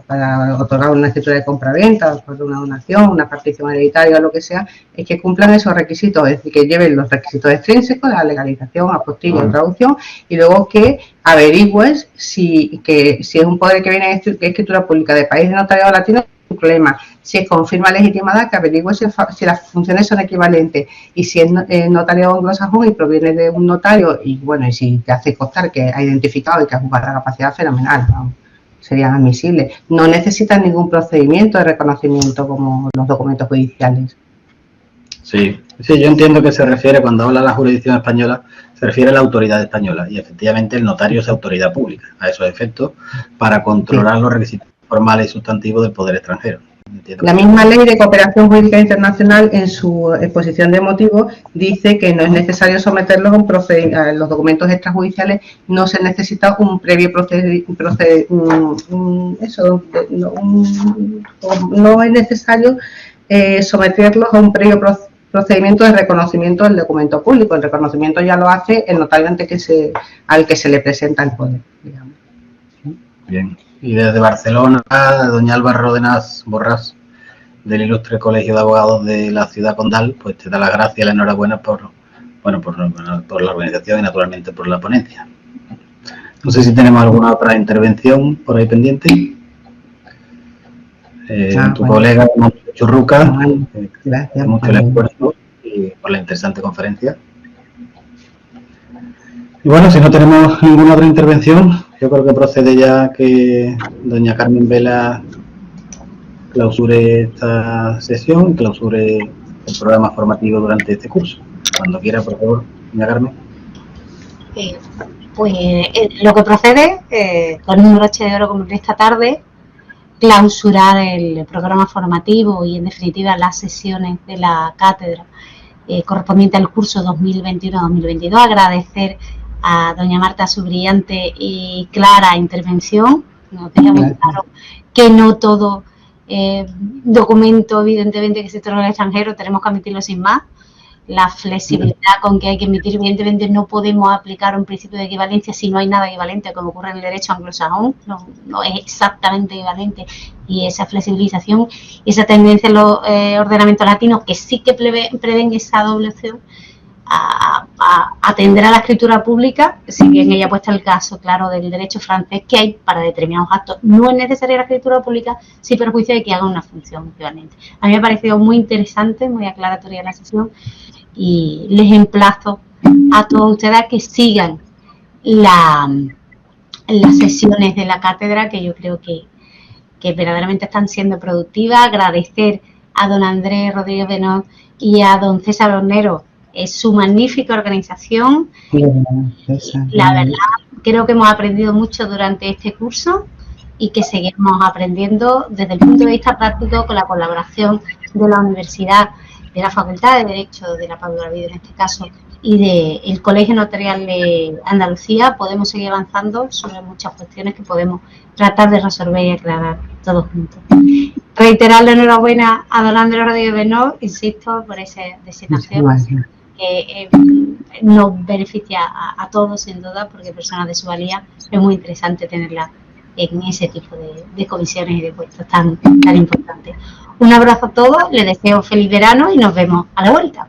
otorgar una escritura de compraventa, por una donación, una partición hereditaria o lo que sea, es que cumplan esos requisitos, es decir, que lleven los requisitos extrínsecos, la legalización, apostilla y traducción, y luego que averigües si es un poder que viene de escritura pública de país de notariado latino, un problema. Si es con firma legitimada, que averigüe si las funciones son equivalentes, y si es notario anglosajón y proviene de un notario, y bueno, y si te hace constar que ha identificado y que ha jugado la capacidad, fenomenal, ¿no? Serían admisibles. No necesitan ningún procedimiento de reconocimiento como los documentos judiciales. Sí, yo entiendo que se refiere, cuando habla de la jurisdicción española, se refiere a la autoridad española, y efectivamente el notario es autoridad pública, a esos efectos, para controlar los requisitos formales y sustantivos del poder extranjero. La misma ley de cooperación jurídica internacional, en su exposición de motivos, dice que no es necesario someterlos a los documentos extrajudiciales, no se necesita un previo no es necesario someterlos a un previo procedimiento de reconocimiento del documento público. El reconocimiento ya lo hace el notario al que se le presenta el poder, digamos. Bien. Y desde Barcelona, doña Alba Ródenas Borrás, del Ilustre Colegio de Abogados de la Ciudad Condal, pues te da las gracias y la enhorabuena por la organización y naturalmente por la ponencia. No sé si tenemos alguna otra intervención por ahí pendiente. Tu colega Churruca, gracias mucho el esfuerzo y por la interesante conferencia. Y bueno, si no tenemos ninguna otra intervención, yo creo que procede ya que doña Carmen Vela clausure esta sesión, clausure el programa formativo durante este curso. Cuando quiera, por favor, doña Carmen. Lo que procede, con un broche de oro como esta tarde, clausurar el programa formativo y, en definitiva, las sesiones de la cátedra correspondiente al curso 2021-2022. Agradecer a doña Marta su brillante y clara intervención. Nos deja muy claro que no todo documento, evidentemente, que se otorga al extranjero tenemos que emitirlo sin más. La flexibilidad con que hay que emitir, evidentemente no podemos aplicar un principio de equivalencia si no hay nada equivalente, como ocurre en el derecho anglosajón, no es exactamente equivalente, y esa flexibilización, esa tendencia en los ordenamientos latinos, que sí que prevén esa doble opción, a atender a la escritura pública, si bien ella ha puesto el caso, claro, del derecho francés, que hay para determinados actos. No es necesaria la escritura pública sin perjuicio de que haga una función equivalente. A mí me ha parecido muy interesante, muy aclaratoria la sesión, y les emplazo a todos ustedes a que sigan las sesiones de la cátedra, que yo creo que verdaderamente están siendo productivas. Agradecer a don Andrés Rodríguez Benoit y a don César Hornero su magnífica organización. La verdad, creo que hemos aprendido mucho durante este curso y que seguimos aprendiendo desde el punto de vista práctico con la colaboración de la Universidad, de la Facultad de Derecho de la Paz de Oviedo en este caso, y del Colegio Notarial de Andalucía. Podemos seguir avanzando sobre muchas cuestiones que podemos tratar de resolver y aclarar todos juntos. Reiterar la enhorabuena a don Andrés Rodríguez Benoit, insisto, por esa designación que nos beneficia a todos sin duda, porque personas de su valía es muy interesante tenerla en ese tipo de comisiones y de puestos tan importantes. Un abrazo a todos, les deseo feliz verano y nos vemos a la vuelta.